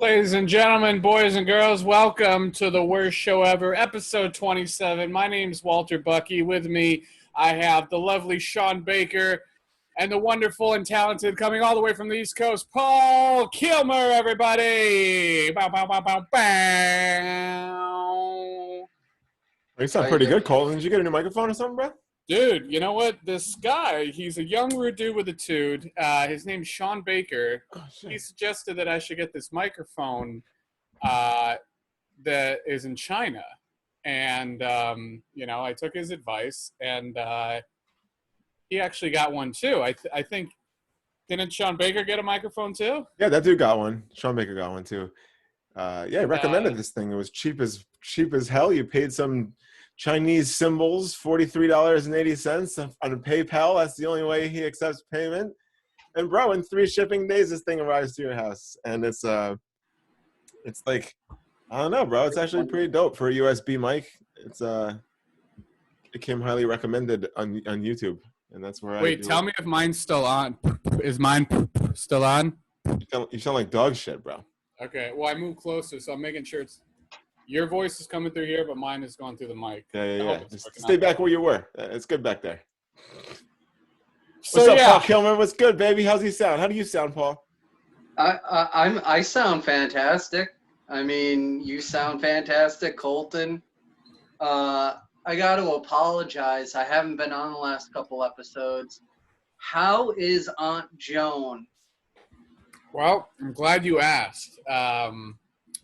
Ladies and gentlemen, boys and girls, welcome to the worst show ever, episode 27. My name's Walter Bucky. With me, I have the lovely Sean Baker and the wonderful and talented, coming all the way from the East Coast, Paul Kilmer, everybody. Bow, bow, bow, bow, bow. You sound pretty good, Colton. Did you get a new microphone or something, bro? Dude, you know what? This guy, he's a young rude dude with a tude. His name's Sean Baker. Oh, He suggested that I should get this microphone that is in China. And, I took his advice, and he actually got one, too. I think, didn't Sean Baker get a microphone, too? Yeah, that dude got one. Sean Baker got one, too. He recommended this thing. It was cheap as hell. You paid some Chinese symbols, $43.80 on a PayPal. That's the only way he accepts payment. And bro, in 3 shipping days, this thing arrives to your house. And it's like, I don't know, bro. It's actually pretty dope for a USB mic. It came highly recommended on YouTube, and that's where Wait, tell me if mine's still on. Is mine still on? You sound like dog shit, bro. Okay, well, I moved closer, so I'm making sure your voice is coming through here, but mine is going through the mic. Yeah. Just stay back where you were. It's good back there. So, What's up, Paul Kilmer? What's good, baby? How's he sound? How do you sound, Paul? I sound fantastic. I mean, you sound fantastic, Colton. I got to apologize. I haven't been on the last couple episodes. How is Aunt Joan? Well, I'm glad you asked,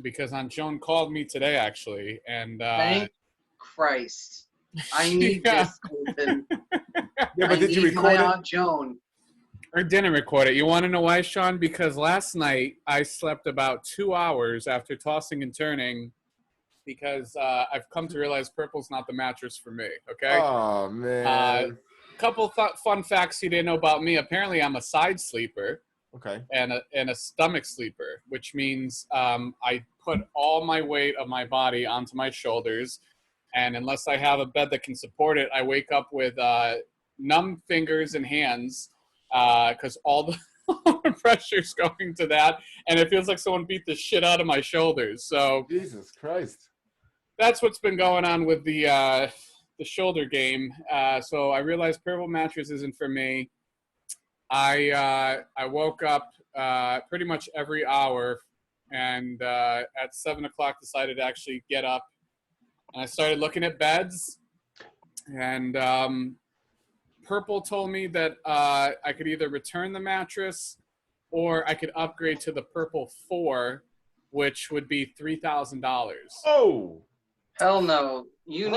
because Aunt Joan called me today, actually, and thank Christ. I need this, Colton. Yeah, but did you record it? Aunt Joan. I didn't record it. You want to know why, Sean? Because last night I slept about 2 hours after tossing and turning, because I've come to realize purple's not the mattress for me, okay? Oh, man. Couple fun facts you didn't know about me. Apparently, I'm a side sleeper. Okay. And a stomach sleeper, which means I put all my weight of my body onto my shoulders, and unless I have a bed that can support it, I wake up with numb fingers and hands because all the pressure's going to that, and it feels like someone beat the shit out of my shoulders. So Jesus Christ. That's what's been going on with the shoulder game. So I realized purple mattress isn't for me. I woke up pretty much every hour, and at 7 o'clock decided to actually get up, and I started looking at beds, and Purple told me that I could either return the mattress or I could upgrade to the Purple 4, which would be $3,000. Oh! Hell no. You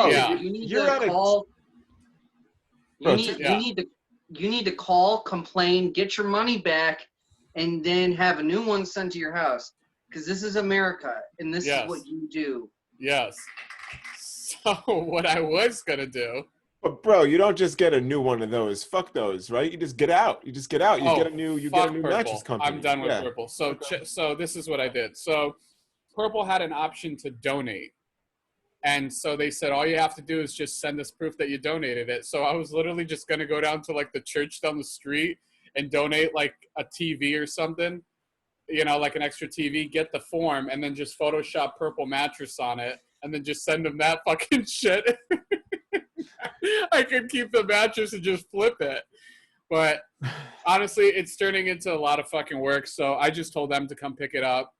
need to call, complain, get your money back, and then have a new one sent to your house. Because this is America, and this is what you do. Yes. So what I was going to do... But, bro, you don't just get a new one of those. Fuck those, right? You just get out. You get a new mattress company. I'm done with Purple. So, so this is what I did. So Purple had an option to donate. And so they said, all you have to do is just send us proof that you donated it. So I was literally just going to go down to, like, the church down the street and donate, like, a TV or something, like an extra TV, get the form, and then just Photoshop Purple mattress on it, and then just send them that fucking shit. I could keep the mattress and just flip it. But honestly, it's turning into a lot of fucking work. So I just told them to come pick it up.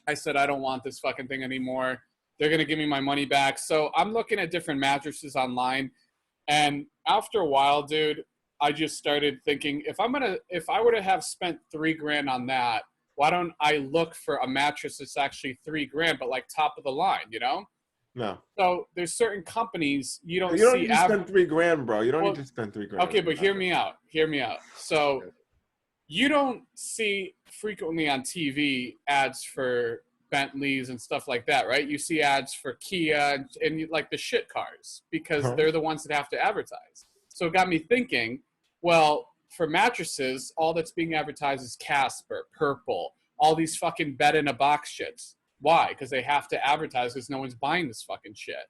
I said, I don't want this fucking thing anymore. They're going to give me my money back. So I'm looking at different mattresses online. And after a while, dude, I just started thinking, if I were to have spent $3,000 on that, why don't I look for a mattress that's actually $3,000, but like top of the line, No. So there's certain companies you don't need to spend $3,000, bro. You don't need to spend $3,000. Okay, but hear me out. So you don't see frequently on TV ads for Bentleys and stuff like that, right? You see ads for Kia and like the shit cars because they're the ones that have to advertise. So it got me thinking, well, for mattresses, all that's being advertised is Casper, Purple, all these fucking bed-in-a-box shits. Why? Because they have to advertise because no one's buying this fucking shit.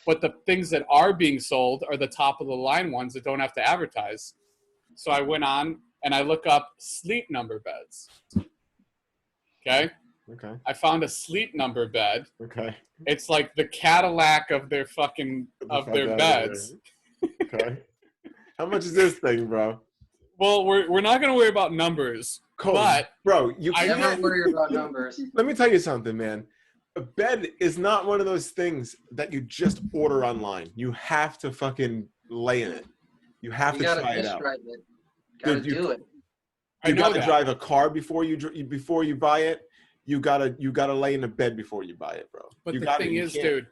But the things that are being sold are the top-of-the-line ones that don't have to advertise. So I went on and I look up Sleep Number beds. Okay? Okay. I found a Sleep Number bed. Okay. It's like the Cadillac of their fucking Get the of fuck their outta beds. here. Okay. How much is this thing, bro? Well, we're not gonna worry about numbers, Cole, but bro, you I Never can't. worry about numbers. Let me tell you something, man. A bed is not one of those things that you just order online. You have to fucking lay in it. You have You to gotta try it test out. drive it. Gotta Dude, do it. I You know got to that. drive a car before you buy it. You gotta lay in a bed before you buy it, bro. But you the gotta, thing you is, can't. dude,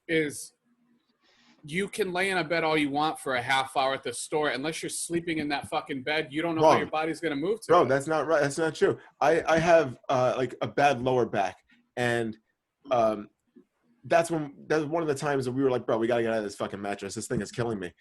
is you can lay in a bed all you want for a half hour at the store. Unless you're sleeping in that fucking bed, you don't know how Wrong. your body's gonna move to Bro, it. that's not right. That's not true. I have like a bad lower back, and that's one of the times that we were like, bro, we gotta get out of this fucking mattress. This thing is killing me.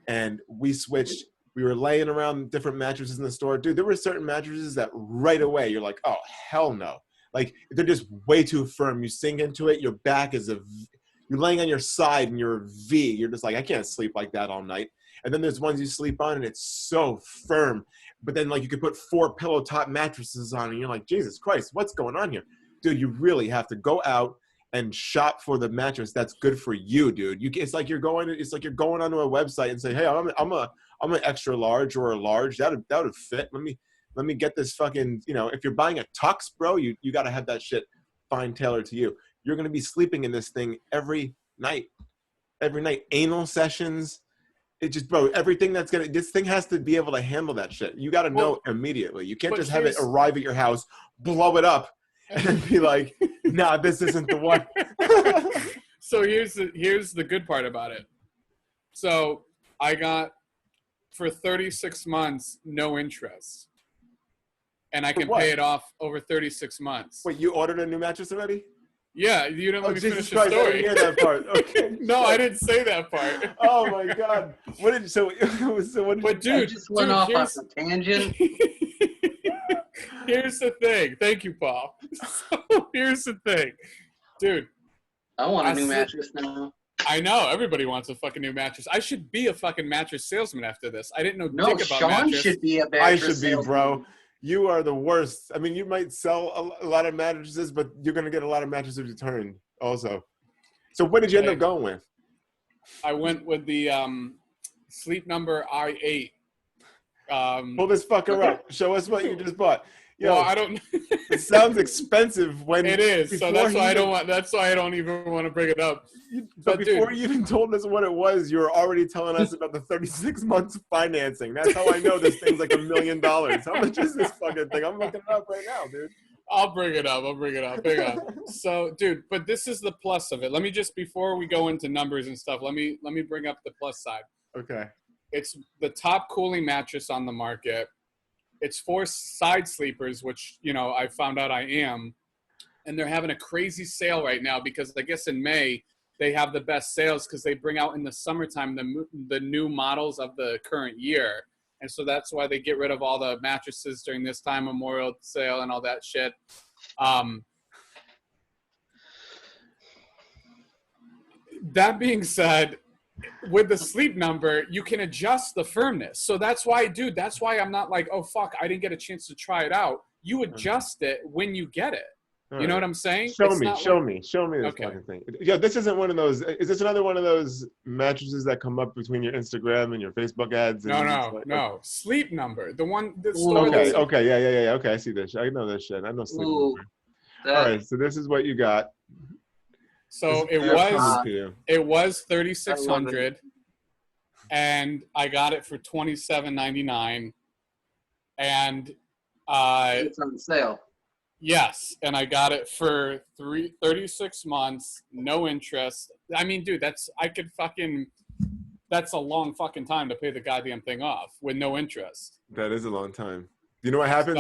And we switched. We were laying around different mattresses in the store. Dude, there were certain mattresses that right away you're like, oh hell no. Like they're just way too firm. You sink into it, your back is you're laying on your side and you're a V. You're just like, I can't sleep like that all night. And then there's ones you sleep on and it's so firm. But then like you could put 4 pillow top mattresses on and you're like, Jesus Christ, what's going on here? Dude, you really have to go out and shop for the mattress that's good for you, dude. It's like you're going onto a website and say, hey, I'm an extra large or a large. That would fit. Let me get this fucking, if you're buying a tux, bro, you got to have that shit fine tailored to you. You're going to be sleeping in this thing every night. Anal sessions. It just, bro, everything this thing has to be able to handle that shit. You got to know immediately. You can't just have it arrive at your house, blow it up, and then be like, nah, this isn't the one. So here's the good part about it. So I got for 36 months no interest, and I can pay it off over 36 months. Wait, you ordered a new mattress already? Yeah, you didn't let me Jesus finish the Christ, I story. didn't hear that part. Okay. No, I didn't say that part. Oh my God. What did But I dude, just went off on a tangent. Here's the thing. Thank you, Paul. So here's the thing, dude. I want a new mattress now. I know everybody wants a fucking new mattress. I should be a fucking mattress salesman after this. I didn't know No, dick about Sean mattress. should be a mattress I should be, salesman. bro. You are the worst. I mean, you might sell a lot of mattresses, but you're going to get a lot of mattresses returned also. So what did you end up going with? I went with the Sleep Number i8. Pull this fucker up. Show us what you just bought. Yo, well, I don't. It sounds expensive when it is. So that's why I don't want. That's why I don't even want to bring it up. But before you even told us what it was, you were already telling us about the 36 months financing. That's how I know this thing's like $1 million. How much is this fucking thing? I'm looking it up right now, dude. I'll bring it up. Hang on. So, dude, but this is the plus of it. Let me just, before we go into numbers and stuff, let me bring up the plus side. Okay. It's the top cooling mattress on the market. It's for side sleepers, which, I found out I am. And they're having a crazy sale right now because I guess in May they have the best sales because they bring out in the summertime the new models of the current year. And so that's why they get rid of all the mattresses during this time, Memorial sale and all that shit. That being said, with the Sleep Number, you can adjust the firmness. So that's why, dude, that's why I'm not like, oh, fuck, I didn't get a chance to try it out. You adjust it when you get it. All you know what I'm saying? Show me this fucking thing. Yeah, this isn't one of those. Is this another one of those mattresses that come up between your Instagram and your Facebook ads? And No. Sleep Number. The one. Okay. Yeah. Okay, I see this. I know this shit. I know Sleep Number. All right, so this is what you got. So it was $3,600, and I got it for $27.99, and it's on sale. Yes, and I got it for 36 months, no interest. I mean, dude, that's a long fucking time to pay the goddamn thing off with no interest. That is a long time. You know what happens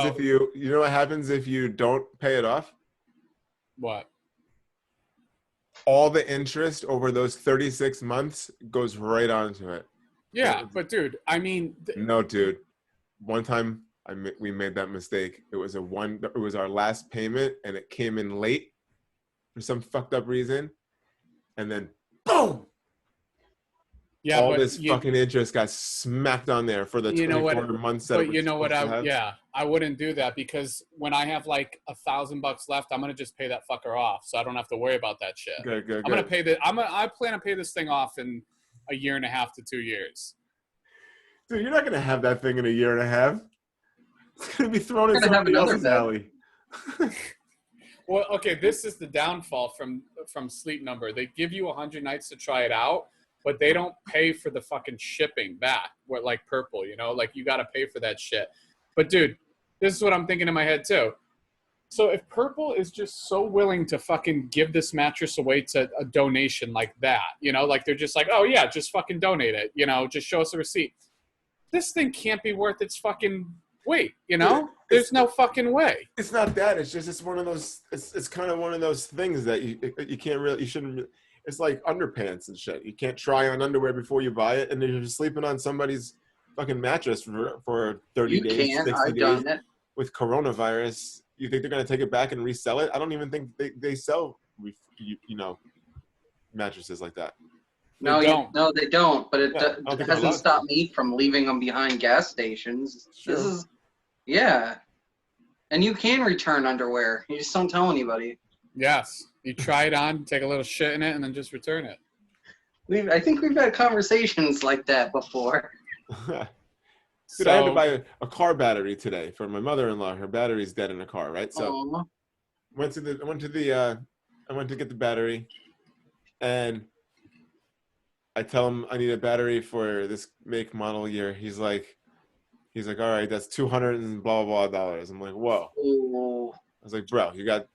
if you don't pay it off? What? All the interest over those 36 months goes right onto it. Yeah, but dude, I mean, no, dude. One time we made that mistake. It was our last payment, and it came in late for some fucked up reason, and then boom, Yeah, all but this fucking interest got smacked on there for the you know 24 what? months that But it was you know what? supposed to have. I wouldn't do that because when I have like $1,000 left, I'm gonna just pay that fucker off, so I don't have to worry about that shit. Good. I'm gonna pay the. I plan to pay this thing off in a year and a half to 2 years. Dude, you're not gonna have that thing in a year and a half. It's gonna be thrown in You're gonna have somebody another else's bed. alley. Well, okay, this is the downfall from Sleep Number. They give you 100 nights to try it out, but they don't pay for the fucking shipping back. What like Purple, you know, like you got to pay for that shit. But dude, this is what I'm thinking in my head too. So if Purple is just so willing to fucking give this mattress away to a donation like that, you know, like they're just like, oh yeah, just fucking donate it, you know, just show us a receipt. This thing can't be worth its fucking weight, you know? There's no fucking way. It's not that. It's just it's one of those. It's kind of one of those things that you can't really. You shouldn't. It's like underpants and shit. You can't try on underwear before you buy it, and then you're just sleeping on somebody's fucking mattress for 30 You days, can't. 60 I've days done it. with coronavirus. You think they're gonna take it back and resell it? I don't even think they sell mattresses like that. No, don't. no, they don't. But it Yeah, I don't think they're hasn't allowed stopped me from leaving them behind gas stations. Sure. This is, yeah. And you can return underwear. You just don't tell anybody. Yes. You try it on, take a little shit in it, and then just return it. I think we've had conversations like that before. Dude, I had to buy a car battery today for my mother-in-law. Her battery's dead in a car, right? So Aw. I went to get the battery, and I tell him I need a battery for this make model year. He's like, all right, that's $200 and blah blah blah dollars. I'm like, whoa. Ooh. I was like, bro, you got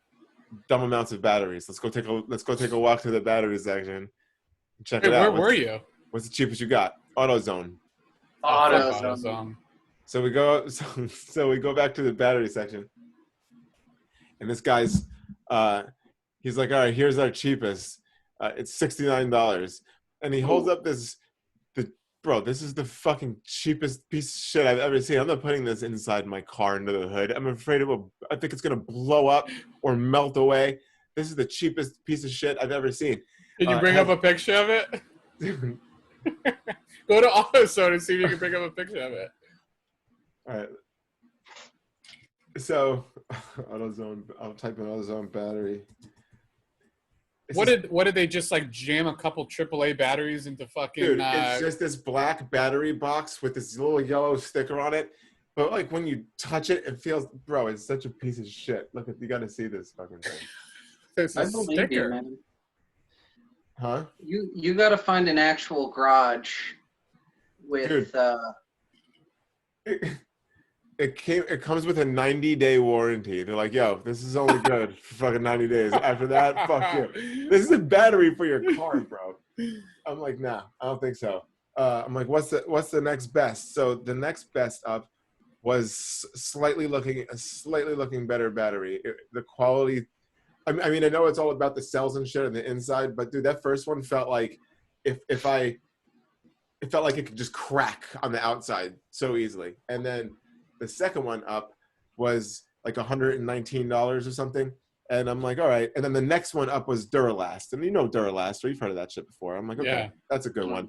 dumb amounts of batteries. Let's go take a walk to the battery section and check it out. Where were you? What's the cheapest you got? AutoZone. AutoZone. So we go back to the battery section, and this guy's he's like, all right, here's our cheapest. It's $69, and he holds up this. Bro, this is the fucking cheapest piece of shit I've ever seen. I'm not putting this inside my car under the hood. I'm afraid I think it's gonna blow up or melt away. This is the cheapest piece of shit I've ever seen. Did you bring up a picture of it? Go to AutoZone and see if you can bring up a picture of it. All right. So, AutoZone. I'll type in AutoZone battery. What did they just like jam a couple AAA batteries into fucking? Dude, it's just this black battery box with this little yellow sticker on it. But like when you touch it, it feels, bro, it's such a piece of shit. Look, you got to see this fucking thing. There's a I believe you, sticker. man. Huh? You got to find an actual garage with. Dude. It comes with a 90-day warranty. They're like, yo, this is only good for fucking 90 days. After that, fuck you. This is a battery for your car, bro. I'm like, nah, I don't think so. I'm like, what's the next best? So the next best up was slightly looking better battery. The quality, I mean, I know it's all about the cells and shit on the inside, but dude, that first one felt like it felt like it could just crack on the outside so easily. And then the second one up was like $119 or something. And I'm like, all right. And then the next one up was Duralast. And you know Duralast, or you've heard of that shit before. I'm like, okay, Yeah. That's a good one.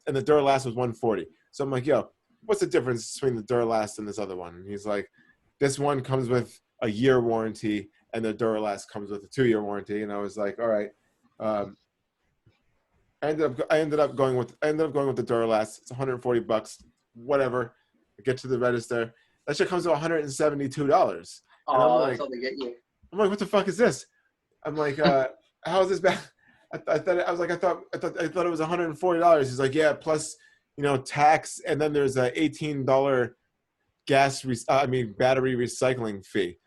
And the Duralast was $140. So I'm like, yo, what's the difference between the Duralast and this other one? And he's like, this one comes with a year warranty and the Duralast comes with a 2-year warranty. And I was like, all right. I ended up going with the Duralast. It's $140, whatever. I get to the register. That shit comes to $172. Oh, that's how they get you. I'm like, what the fuck is this? I'm like, how is this bad? I thought it was $140. He's like, yeah, plus, tax, and then there's a $18 battery recycling fee.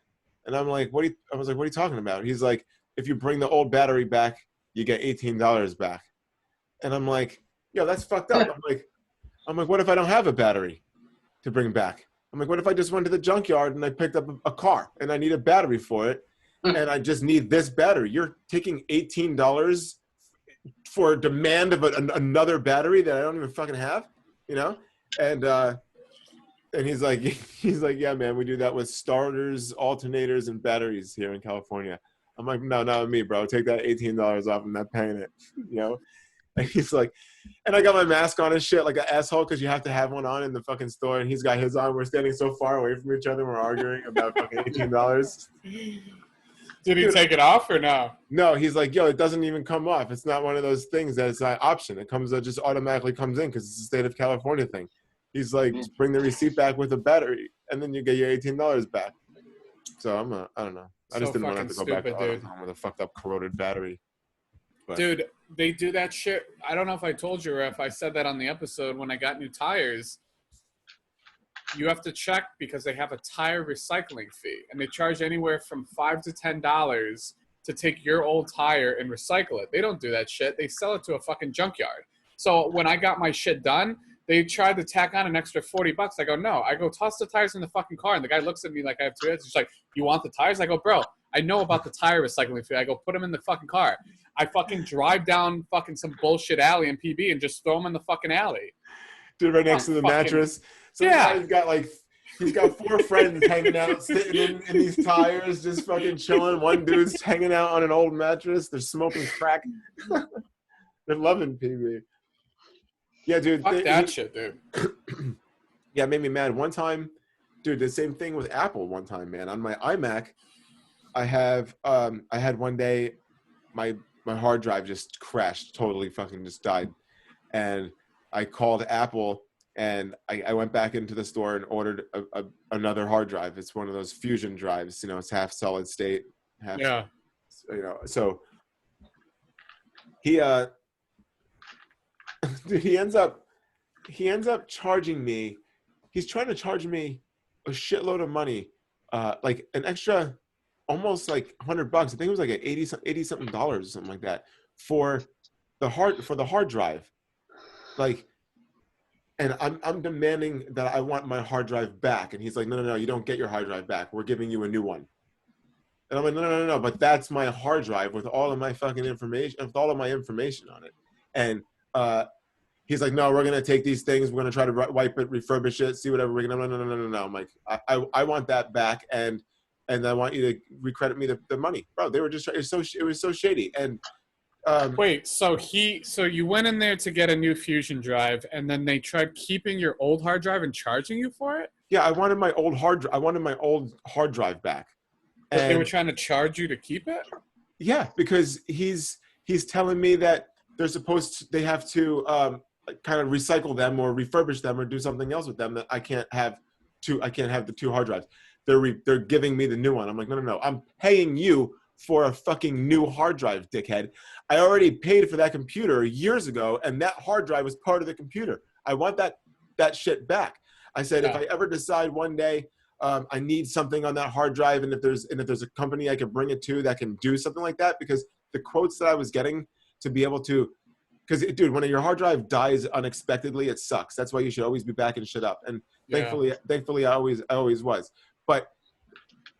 And I'm like, what are you talking about? He's like, if you bring the old battery back, you get $18 back. And I'm like, yo, that's fucked up. I'm like, what if I don't have a battery to bring back? I'm like, what if I just went to the junkyard and I picked up a car and I need a battery for it and I just need this battery? You're taking $18 for a demand of another battery that I don't even fucking have, And he's like, yeah, man, we do that with starters, alternators, and batteries here in California. I'm like, no, not with me, bro. Take that $18 off. I'm not paying it, And he's like, and I got my mask on and shit like an asshole because you have to have one on in the fucking store. And he's got his on. We're standing so far away from each other. We're arguing about fucking $18. Did he take it off or no? No, he's like, yo, it doesn't even come off. It's not one of those things that it's an option. It just automatically comes in because it's a state of California thing. He's like, just bring the receipt back with a battery, and then you get your $18 back. So I don't know. I just didn't want to have to go back to AutoZone with a fucked up corroded battery. But. Dude, they do that shit. I don't know if I told you or if I said that on the episode when I got new tires. You have to check because they have a tire recycling fee, and they charge anywhere from $5 to $10 to take your old tire and recycle it. They don't do that shit. They sell it to a fucking junkyard. So when I got my shit done, they tried to tack on an extra $40. I go, no. I go, toss the tires in the fucking car, and the guy looks at me like I have 2 heads. He's like, you want the tires? I go, bro, I know about the tire recycling fee. I go, put them in the fucking car. I fucking drive down fucking some bullshit alley in PB and just throw them in the fucking alley. Dude, right next to the mattress. So yeah. He's got 4 friends hanging out, sitting in these tires, just fucking chilling. One dude's hanging out on an old mattress. They're smoking crack. They're loving PB. Yeah, dude. Fuck that shit, dude. Yeah, it made me mad. One time, dude, the same thing with Apple one time, man. On my iMac, I had one day, my hard drive just crashed, totally fucking just died. And I called Apple, and I went back into the store and ordered another hard drive. It's one of those fusion drives, it's half solid state, half, so he, dude, he ends up charging me, he's trying to charge me a shitload of money, like an extra, almost like $100. I think it was like an 80 something dollars or something like that for the hard drive. Like, and I'm demanding that I want my hard drive back. And he's like, no, you don't get your hard drive back. We're giving you a new one. And I'm like, no, but that's my hard drive with all of my fucking information, with all of my information on it. And he's like, no, we're going to take these things. We're going to try to wipe it, refurbish it, see whatever we're going to, no. I'm like, I want that back. And I want you to recredit me the money. Bro, they were just, it was so shady. And wait, so you went in there to get a new Fusion drive, and then they tried keeping your old hard drive and charging you for it? Yeah, I wanted my old hard drive back. But they were trying to charge you to keep it? Yeah, because he's telling me that they have to kind of recycle them or refurbish them or do something else with them, that I can't have the 2 hard drives. They're giving me the new one. I'm like, no. I'm paying you for a fucking new hard drive, dickhead. I already paid for that computer years ago, and that hard drive was part of the computer. I want that shit back. I said, if I ever decide one day I need something on that hard drive, and if there's a company I can bring it to that can do something like that, because the quotes that I was getting to be able to, because dude, when your hard drive dies unexpectedly, it sucks. That's why you should always be backing shit up. And thankfully, I always was. But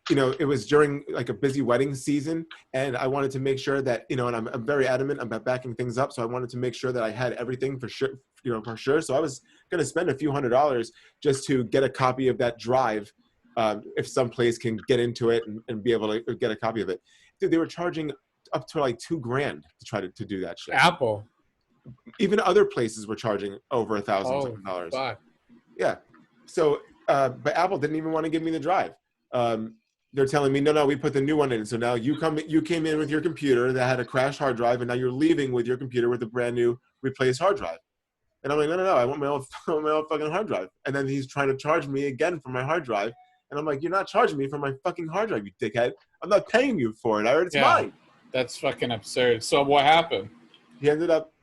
it was during like a busy wedding season, and I wanted to make sure that, and I'm very adamant about backing things up. So I wanted to make sure that I had everything for sure, for sure. So I was going to spend a few $100s just to get a copy of that drive. If some place can get into it and be able to get a copy of it. Dude, they were charging up to like $2,000 to try to do that shit. Apple. Even other places were charging over $1,000. Oh, yeah. So, but Apple didn't even want to give me the drive. They're telling me, no, we put the new one in. So now you came in with your computer that had a crashed hard drive, and now you're leaving with your computer with a brand new replaced hard drive. And I'm like, no, I want my old fucking hard drive. And then he's trying to charge me again for my hard drive. And I'm like, you're not charging me for my fucking hard drive, you dickhead. I'm not paying you for it. It's mine. That's fucking absurd. So what happened? He ended up,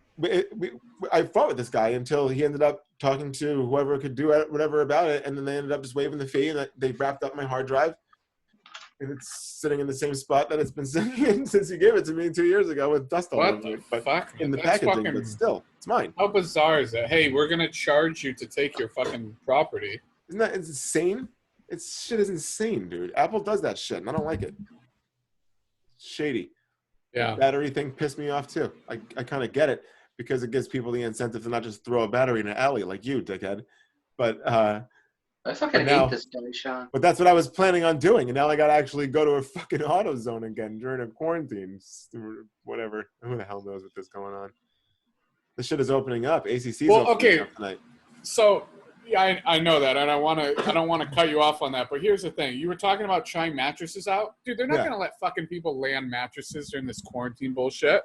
I fought with this guy until he ended up talking to whoever could do whatever about it. And then they ended up just waiving the fee, and they wrapped up my hard drive. And it's sitting in the same spot that it's been sitting in since you gave it to me 2 years ago with dust all over it. But fuck? In the packaging, but still, it's mine. How bizarre is that? Hey, we're going to charge you to take your fucking property. Isn't that insane? Shit is insane, dude. Apple does that shit, and I don't like it. It's shady. Yeah. The battery thing pissed me off, too. I kind of get it, because it gives people the incentive to not just throw a battery in an alley like you, dickhead. But I fucking hate this guy, Sean. But that's what I was planning on doing, and now I got to actually go to a fucking AutoZone again during a quarantine. Whatever. Who the hell knows what is going on? The shit is opening up. ACC's Well, opening okay. up tonight. So yeah, I know that. I don't want to cut you off on that. But here's the thing: you were talking about trying mattresses out, dude. They're not Yeah. gonna let fucking people lay on mattresses during this quarantine bullshit.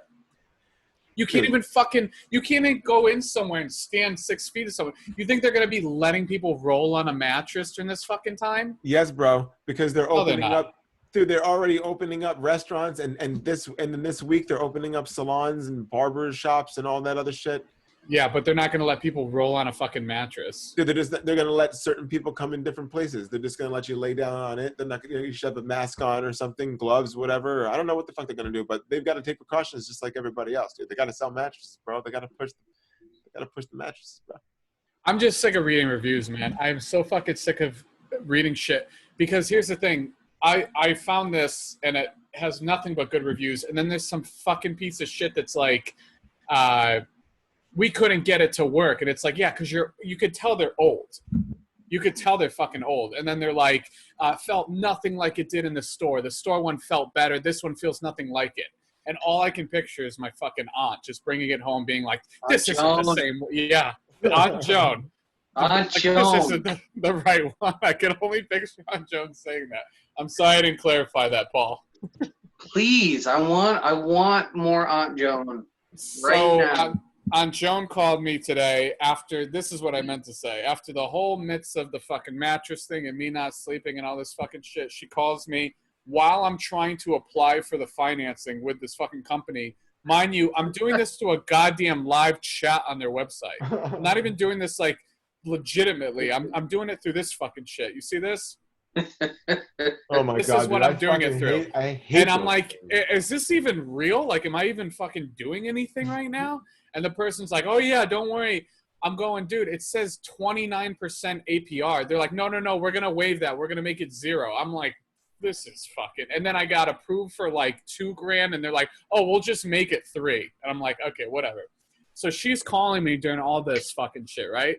You can't Dude. you can't even go in somewhere and stand 6 feet of someone. You think they're gonna be letting people roll on a mattress during this fucking time? Yes, bro, because they're No, they're opening not. up. Dude, they're already opening up restaurants, and then this week they're opening up salons and barbers shops and all that other shit. Yeah, but they're not gonna let people roll on a fucking mattress. Dude, they're gonna let certain people come in different places. They're just gonna let you lay down on it. They're not gonna, you should have a mask on or something, gloves, whatever. I don't know what the fuck they're gonna do, but they've got to take precautions just like everybody else, dude. They got to sell mattresses, bro. They got to push the mattresses, bro. I'm just sick of reading reviews, man. I'm so fucking sick of reading shit. Because here's the thing. I found this, and it has nothing but good reviews. And then there's some fucking piece of shit that's like, we couldn't get it to work. And it's like, yeah, because you could tell they're old. You could tell they're fucking old. And then they're like, felt nothing like it did in the store. The store one felt better. This one feels nothing like it. And all I can picture is my fucking aunt just bringing it home being like, this isn't the same. Yeah, Aunt Joan. Aunt This Joan. isn't the right one. I can only picture Aunt Joan saying that. I'm sorry I didn't clarify that, Paul. Please, I want more Aunt Joan. Right So now. Aunt Joan called me today after, this is what I meant to say, after the whole midst of the fucking mattress thing and me not sleeping and all this fucking shit, she calls me while I'm trying to apply for the financing with this fucking company. Mind you, I'm doing this to a goddamn live chat on their website. I'm not even doing this like legitimately. I'm doing it through this fucking shit. You see this? Oh my This god, is what dude, I'm doing it fucking through. I hate And I'm those like, things. is this even real? Like, am I even fucking doing anything right now? And the person's like, oh yeah, don't worry. I'm going, dude, it says 29% APR. They're like, no, we're going to waive that. We're going to make it 0. I'm like, this is fucking. And then I got approved for like $2,000 and they're like, oh, we'll just make it 3. And I'm like, okay, whatever. So she's calling me during all this fucking shit, right?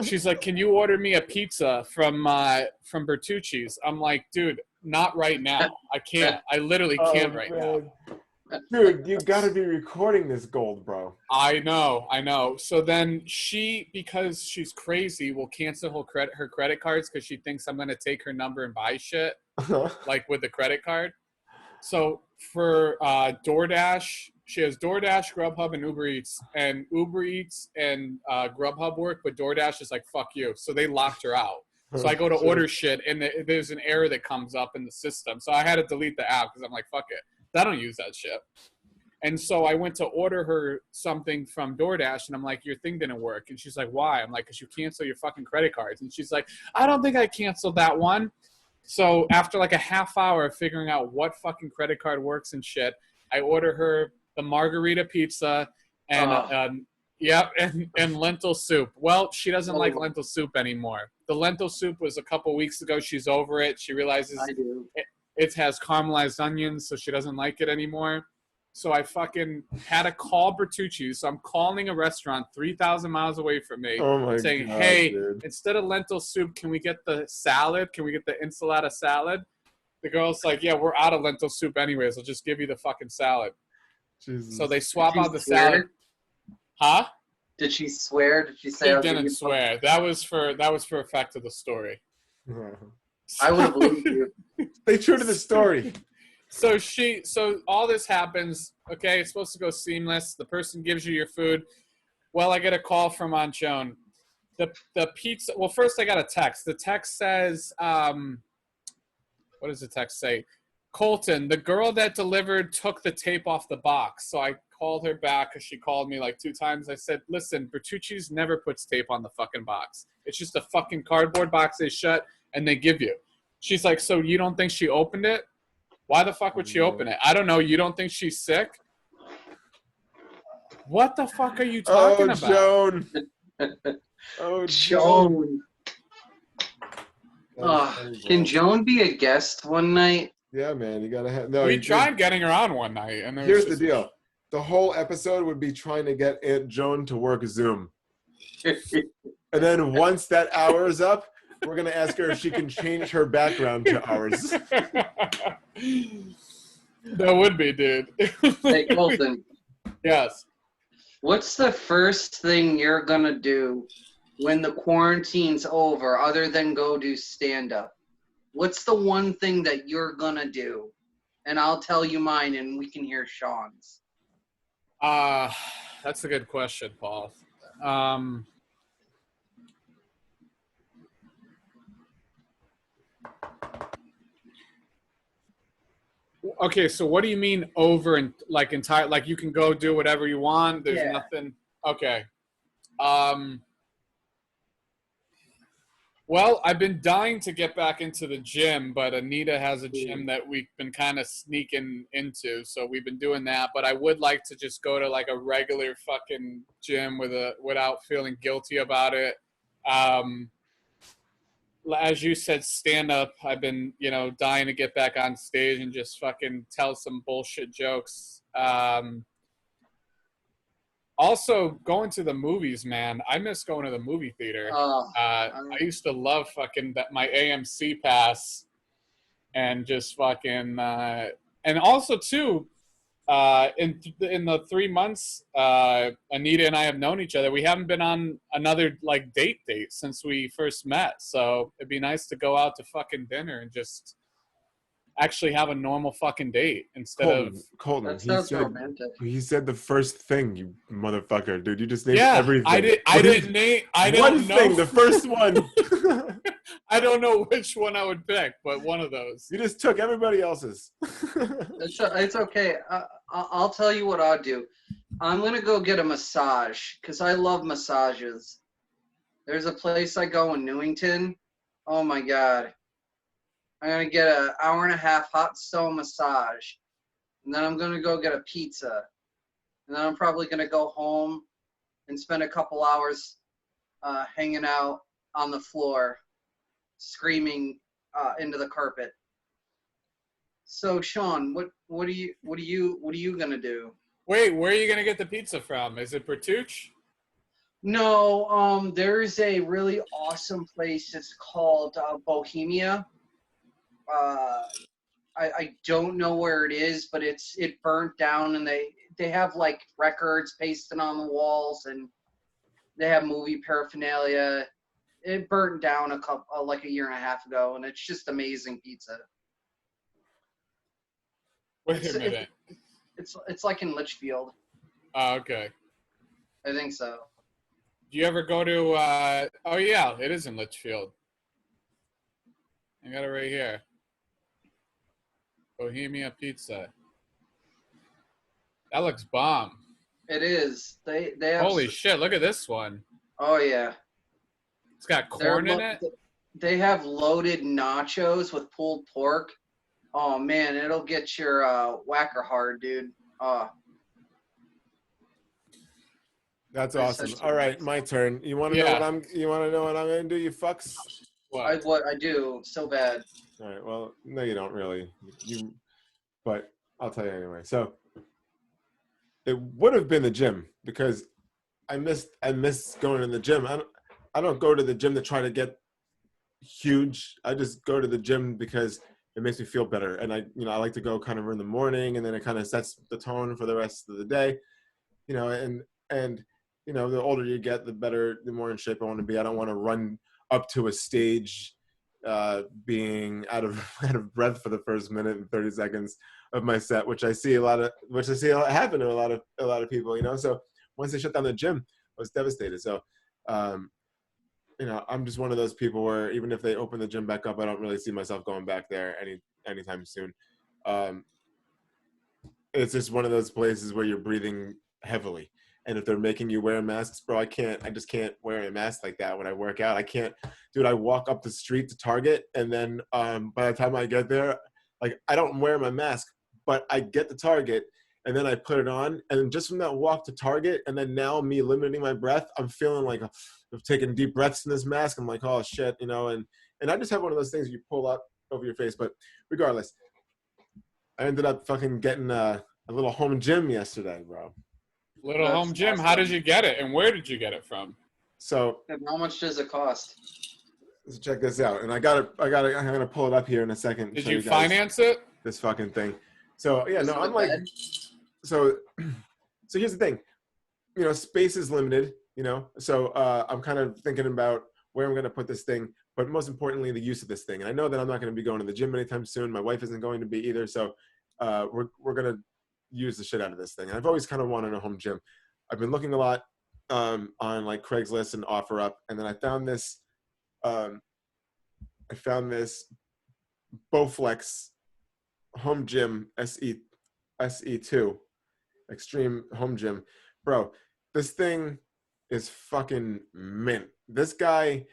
She's like, can you order me a pizza from Bertucci's? I'm like, dude, not right now. I can't. I literally can't right now. Dude, you gotta be recording this gold, bro. I know. So then she, because she's crazy, will cancel her credit cards because she thinks I'm going to take her number and buy shit, like with the credit card. So for DoorDash, she has DoorDash, Grubhub, and Uber Eats. And Uber Eats and Grubhub work, but DoorDash is like, fuck you. So they locked her out. So I go to order shit, and there's an error that comes up in the system. So I had to delete the app because I'm like, fuck it. I don't use that shit. And so I went to order her something from DoorDash, and I'm like, your thing didn't work. And she's like, why? I'm like, because you cancel your fucking credit cards. And she's like, I don't think I canceled that one. So after like a half hour of figuring out what fucking credit card works and shit, I order her the margarita pizza and and lentil soup. Well, she doesn't like lentil soup anymore. The lentil soup was a couple weeks ago. She's over it. She realizes I do. it has caramelized onions, so she doesn't like it anymore. So I fucking had to call Bertucci's. So I'm calling a restaurant 3,000 miles away from me, Oh my saying, god, hey, dude. instead of lentil soup, can we get the salad? Can we get the enchilada salad? The girl's like, yeah, we're out of lentil soup anyways. I'll just give you the fucking salad. Jesus. So they swap Did she out the swear? salad. Huh? Did she swear? Did she say? She I'll give didn't you- swear. That was for effect of the story. I would have believed you. Stay true to the story. So all this happens. Okay, it's supposed to go seamless. The person gives you your food. Well, I get a call from Aunt Joan. The pizza. Well, first I got a text. The text says, what does the text say? Colton, the girl that delivered took the tape off the box. So I called her back because she called me like 2 times. I said, listen, Bertucci's never puts tape on the fucking box. It's just a fucking cardboard box they shut and they give you. She's like, so you don't think she opened it? Why the fuck would she open it? I don't know. You don't think she's sick? What the fuck are you talking about? Joan. Oh, Joan. That's Can terrible. Joan be a guest one night? Yeah, man, you gotta have. No, We you- tried getting her on one night. And Here's the deal. The whole episode would be trying to get Aunt Joan to work Zoom. And then once that hour is up, we're going to ask her if she can change her background to ours. That would be, dude. Hey, Colton. Yes. What's the first thing you're gonna do when the quarantine's over, other than go do stand-up? What's the one thing that you're gonna do? And I'll tell you mine, and we can hear Sean's. That's a good question, Paul. Um, okay, so what do you mean over and like entire? Like you can go do whatever you want. There's Yeah. nothing. Okay. Um, well, I've been dying to get back into the gym, but Anita has a gym that we've been kind of sneaking into, so we've been doing that. But I would like to just go to like a regular fucking gym without feeling guilty about it. As you said, stand up. I've been, dying to get back on stage and just fucking tell some bullshit jokes. Also, going to the movies, man. I miss going to the movie theater. I used to love fucking my AMC pass and just fucking. And also, too, in the 3 months Anita and I have known each other, we haven't been on another like date since we first met. So it'd be nice to go out to fucking dinner and just actually have a normal fucking date instead of Colton. That sounds romantic. He said the first thing, you motherfucker, dude. You just named yeah. everything. I didn't name. I don't one know. thing, the first one. I don't know which one I would pick, but one of those. You just took everybody else's. It's okay. I'll tell you what I'll do. I'm gonna go get a massage because I love massages. There's a place I go in Newington. Oh my god. I'm gonna get an hour and a half hot stone massage, and then I'm gonna go get a pizza, and then I'm probably gonna go home and spend a couple hours hanging out on the floor, screaming into the carpet. So Sean, what are you gonna do? Wait, where are you gonna get the pizza from? Is it Bertucci? No, there's a really awesome place. It's called Bohemia. I don't know where it is, but it burnt down, and they have like records pasted on the walls, and they have movie paraphernalia. It burnt down like a year and a half ago, and it's just amazing pizza. Wait a minute. It's like in Litchfield. Oh, okay. I think so. Do you ever go to? Oh yeah, it is in Litchfield. I got it right here. Bohemia Pizza. That looks bomb. It is. They have. Holy shit! Look at this one. Oh yeah. It's got corn in it. They have loaded nachos with pulled pork. Oh man, it'll get your whacker hard, dude. That's awesome. All right, my turn. You want to know what I'm? You want to know what I'm gonna do? You fucks. What I do so bad. All right. Well, no, you don't really. But I'll tell you anyway. So it would have been the gym because I missed going to the gym. I don't go to the gym to try to get huge. I just go to the gym because it makes me feel better. And I like to go kind of in the morning, and then it kind of sets the tone for the rest of the day. And the older you get, the more in shape I want to be. I don't want to run up to a stage being out of breath for the first minute and 30 seconds of my set, which I see happen to a lot of people, So once they shut down the gym, I was devastated. So, I'm just one of those people where even if they open the gym back up, I don't really see myself going back there anytime soon. It's just one of those places where you're breathing heavily. And if they're making you wear masks, bro, I just can't wear a mask like that when I work out. I can't, dude, I walk up the street to Target, and then by the time I get there, like, I don't wear my mask, but I get to Target, and then I put it on, and just from that walk to Target, and then now me limiting my breath, I'm feeling like I'm taking deep breaths in this mask. I'm like, oh shit, and I just have one of those things you pull up over your face. But regardless, I ended up fucking getting a little home gym yesterday, bro. Little home gym. Awesome. How did you get it, and where did you get it from? So, and how much does it cost? Let's check this out. And I'm gonna pull it up here in a second. Did you finance it? This fucking thing. So yeah, no, I'm like, so here's the thing. space is limited, so I'm kind of thinking about where I'm going to put this thing, but most importantly, the use of this thing. And I know that I'm not going to be going to the gym anytime soon. My wife isn't going to be either. So we're going to use the shit out of this thing. And I've always kind of wanted a home gym. I've been looking a lot on like Craigslist and OfferUp. And then I found this Bowflex home gym SE2 extreme home gym. Bro, this thing is fucking mint. This guy,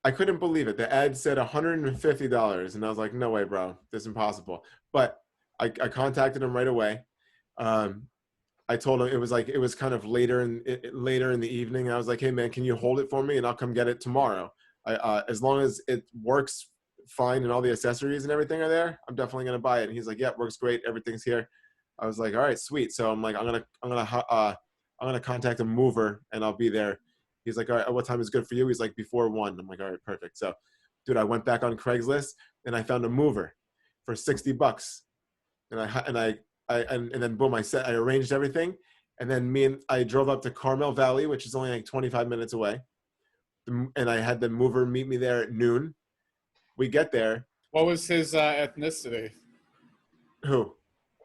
I couldn't believe it. The ad said $150, and I was like, no way, bro. This is impossible. But I contacted him right away. I told him it was kind of later in the evening. I was like, hey man, can you hold it for me and I'll come get it tomorrow. As long as it works fine and all the accessories and everything are there, I'm definitely gonna buy it. And he's like, yeah, it works great. Everything's here. I was like, all right, sweet. So I'm like, I'm gonna contact a mover and I'll be there. He's like, all right, what time is good for you? He's like, before 1. I'm like, all right, perfect. So, dude, I went back on Craigslist and I found a mover for $60. And then boom, I arranged everything. And then I drove up to Carmel Valley, which is only like 25 minutes away. And I had the mover meet me there at noon. We get there. What was his ethnicity? Who?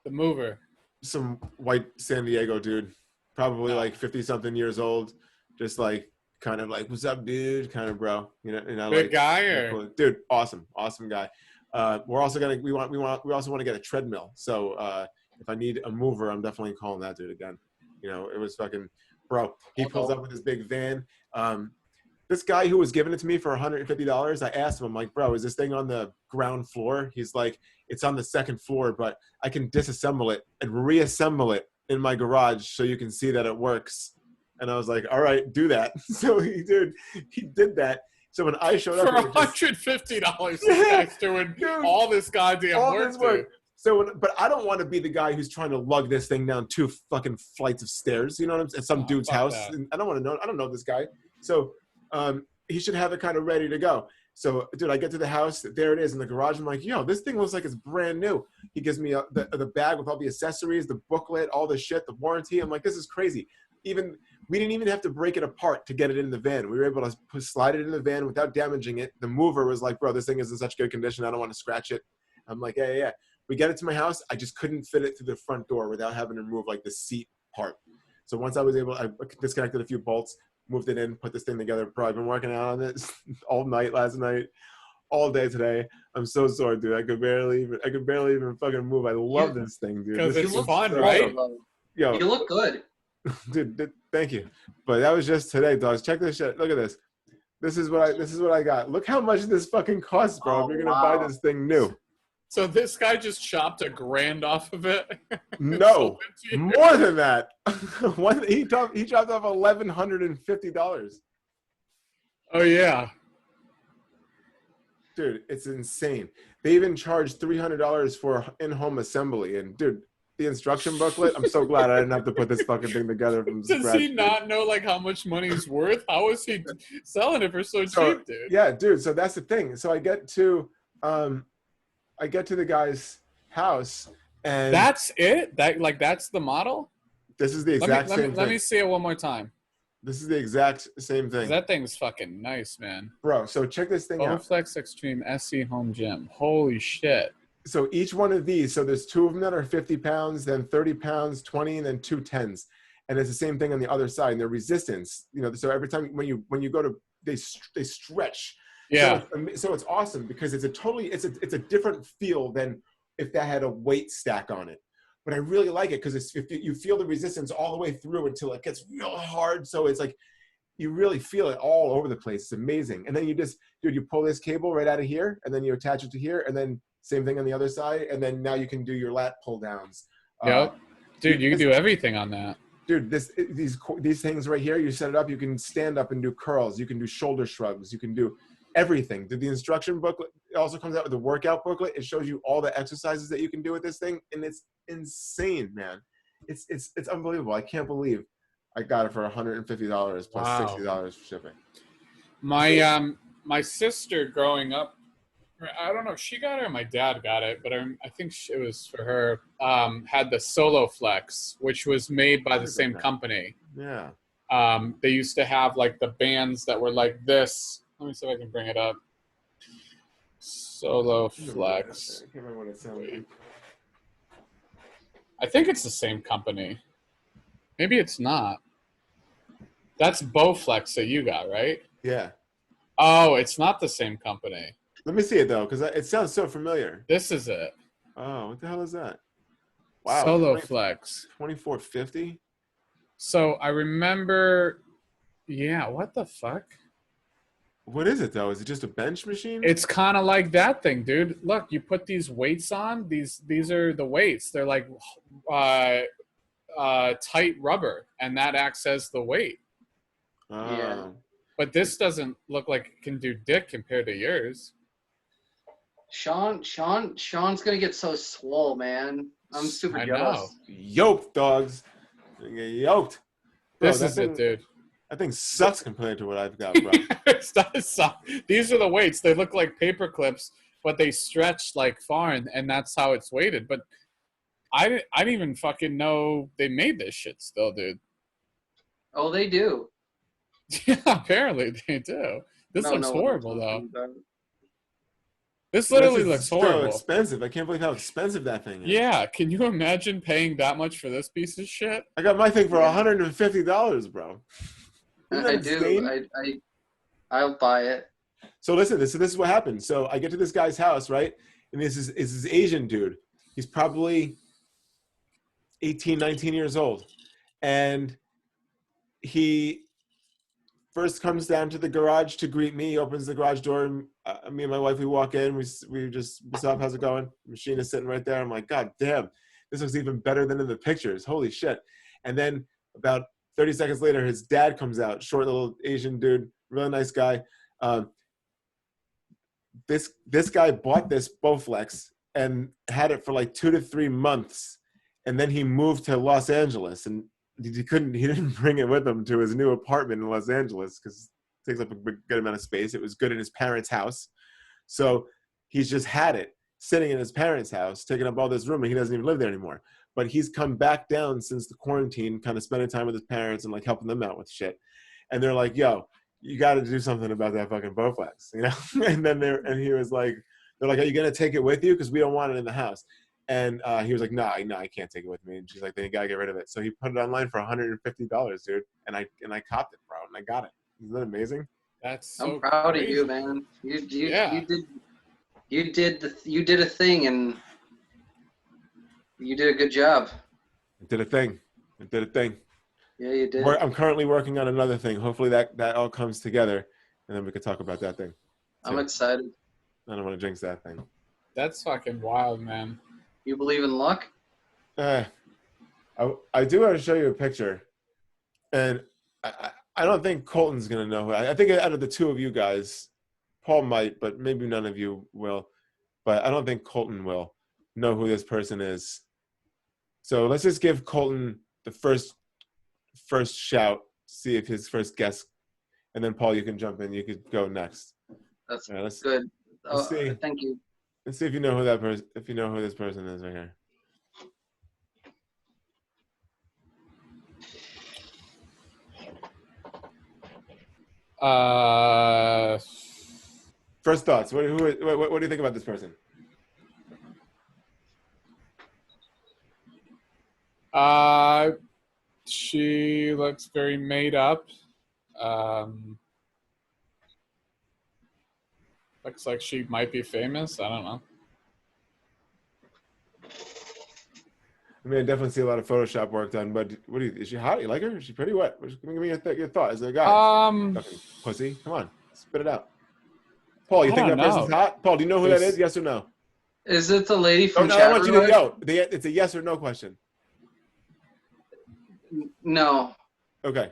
The mover. Some white San Diego dude, probably like 50-something years old, just like kind of like, what's up, dude? Kind of bro, Good like, guy or dude, awesome guy. We also want to get a treadmill. So if I need a mover, I'm definitely calling that dude again. It was fucking, bro. He pulls up with his big van. This guy who was giving it to me for $150, I asked him, I'm like, bro, is this thing on the ground floor? He's like, it's on the second floor, but I can disassemble it and reassemble it in my garage so you can see that it works. And I was like, all right, do that. So he did that. So when I showed up for $150, this guy's doing all this goddamn work. So, but I don't want to be the guy who's trying to lug this thing down 2 fucking flights of stairs. You know what I'm saying? At some dude's house. And I don't know this guy. So he should have it kind of ready to go. So, dude, I get to the house. There it is in the garage. I'm like, yo, this thing looks like it's brand new. He gives me the bag with all the accessories, the booklet, all the shit, the warranty. I'm like, this is crazy. We didn't even have to break it apart to get it in the van. We were able to slide it in the van without damaging it. The mover was like, bro, this thing is in such good condition. I don't want to scratch it. I'm like, yeah. We get it to my house. I just couldn't fit it through the front door without having to remove like the seat part. So once I was able, I disconnected a few bolts, moved it in, put this thing together. Bro, I've been working out on this all night last night, all day today. I'm so sore, dude. I could barely even fucking move. I love this thing, dude. Because it's fun, so right? Yo, you look good. Dude, thank you. But that was just today, dogs. Check this shit. Look at this. This is what I got. Look how much this fucking costs, bro. If you're gonna buy this thing new. So this guy just chopped $1,000 off of it? No, more than that. He chopped off $1,150. Oh yeah, dude, it's insane. They even charge $300 for in-home assembly. And dude, the instruction booklet. I'm so glad I didn't have to put this fucking thing together from scratch. Does he not know like how much money he's worth? How is he selling it for so cheap, dude? Yeah, dude. So that's the thing. So I get to the guy's house, and that's it. That's the model. This is the exact same thing. Let me see it one more time. This is the exact same thing. That thing's fucking nice, man. Bro, so check this thing out. Bowflex Extreme SE Home Gym. Holy shit. So each one of these, so there's 2 of them that are 50 pounds, then 30 pounds, 20, and then 2 10s. And it's the same thing on the other side. And their resistance, so every time when you go to, they stretch. Yeah. So it's awesome because it's a different feel than if that had a weight stack on it. But I really like it because you feel the resistance all the way through until it gets real hard. So it's like you really feel it all over the place. It's amazing. And then you pull this cable right out of here, and then you attach it to here, and then same thing on the other side, and then now you can do your lat pull downs. Yep. Dude, you can do everything on that. Dude, these things right here, you set it up, you can stand up and do curls, you can do shoulder shrugs, you can do everything. The instruction booklet, it also comes out with the workout booklet. It shows you all the exercises that you can do with this thing, and it's insane, man. It's unbelievable. I can't believe I got it for $150 plus $60 for shipping. My sister growing up I don't know if she got it or my dad got it, but I think it was for her. Had the Solo Flex, which was made by the same company. Yeah. They used to have like the bands that were like this. Let me see if I can bring it up. Solo Flex. I can't remember what it sounded like. I think it's the same company. Maybe it's not. That's Bowflex that you got, right? Yeah. Oh, it's not the same company. Let me see it though, because it sounds so familiar. This is it. Oh, what the hell is that? Wow. Solo Flex. 2450. So I remember. Yeah. What the fuck? What is it though? Is it just a bench machine? It's kind of like that thing, dude. Look, you put these weights on. These are the weights. They're like tight rubber, and that acts as the weight. Yeah. But this doesn't look like it can do dick compared to yours. Sean's gonna get so swole, man. I'm super I jealous. know. Yoked, dogs. They get yoked. Bro, This is it, dude. That thing sucks compared to what I've got, bro. It does suck. These are the weights. They look like paper clips, but they stretch like far, and that's how it's weighted. But I didn't even fucking know they made this shit still, dude. Oh, they do. Yeah, apparently they do. This No, looks no, horrible, no, though. no. This literally This is looks horrible. so expensive. I can't believe how expensive that thing is. Yeah, can you imagine paying that much for this piece of shit? I got my thing for Yeah. $150, bro. Isn't that I insane? do. I'll buy it. So listen, this is what happened. So I get to this guy's house, right? And this is this Asian dude. He's probably 18, 19 years old. And he first comes down to the garage to greet me. He opens the garage door. And, me and my wife, we walk in. We just, what's up? How's it going? The machine is sitting right there. I'm like, God damn, this looks even better than in the pictures. Holy shit. And then about 30 seconds later, his dad comes out, short little Asian dude, really nice guy. This guy bought this Bowflex and had it for like 2 to 3 months, and then he moved to Los Angeles, and he didn't bring it with him to his new apartment in Los Angeles because it takes up a good amount of space. It was good in his parents' house, so he's just had it sitting in his parents' house, taking up all this room, and he doesn't even live there anymore. But he's come back down since the quarantine, kind of spending time with his parents and like helping them out with shit. And they're like, "Yo, you got to do something about that fucking Bowflex," you know? And he was like, "They're like, are you gonna take it with you? Because we don't want it in the house." And he was like, "No, I can't take it with me." And she's like, "Then you gotta get rid of it." So he put it online for $150, dude. And I copped it, bro. And I got it. Isn't that amazing? That's so I'm proud crazy. of you, man. Yeah. You did a thing, and you did a good job. It did a thing. It did a thing. Yeah, you did. I'm currently working on another thing. Hopefully that all comes together, and then we could talk about that thing. I'm excited. I don't want to jinx that thing. That's fucking wild, man. You believe in luck? I do want to show you a picture, and I don't think Colton's gonna know. I think out of the two of you guys, Paul might, but maybe none of you will. But I don't think Colton will know who this person is. So let's just give Colton the first shout, see if his first guess, and then Paul, you can jump in. You could go next. That's All right, good. let's see. Thank you. Let's see if you know who that person. If you know who this person is right here. First thoughts. What do you think about this person? She looks very made up. Looks like she might be famous. I don't know. I mean, I definitely see a lot of Photoshop work done. But what do you? Is she hot? You like her? Is she pretty? What? Give me your thought. Is it a guy? Fucking pussy. Come on, spit it out. Paul, you I think that don't person's know. hot? Paul, do you know who that is? Yes or no? Is it the lady from No, I want you to Chatroulette? it's a yes or no question. No. Okay.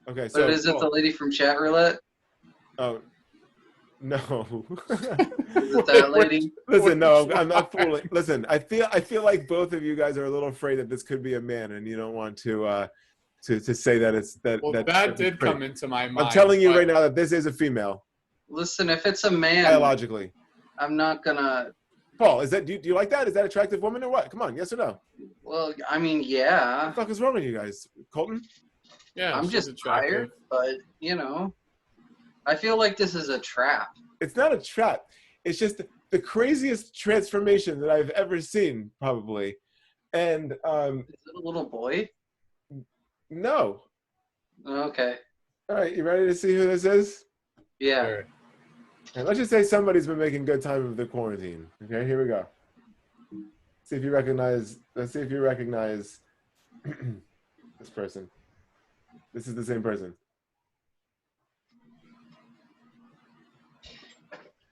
Okay. So. But is it the lady from Chatroulette? Oh. No. Is it that lady? Listen, no, I'm not fooling. Listen, I feel like both of you guys are a little afraid that this could be a man, and you don't want to say that it's that. Well, that that did come into my mind. I'm telling you but right now that this is a female. Listen, if it's a man, biologically? I'm not gonna. Paul, do you like that? Is that attractive woman or what? Come on, yes or no? Well, I mean, What yeah. the fuck is wrong with you guys? Colton? Yeah, I'm she's just attractive. tired, but I feel like this is a trap. It's not a trap. It's just the craziest transformation that I've ever seen, probably. And Is it a little boy? no. Okay. All right, you ready to see who this is? Yeah. Sure. And let's just say somebody's been making good time of the quarantine. Okay, here we go. See if you recognize. Let's see if you recognize this person. This is the same person.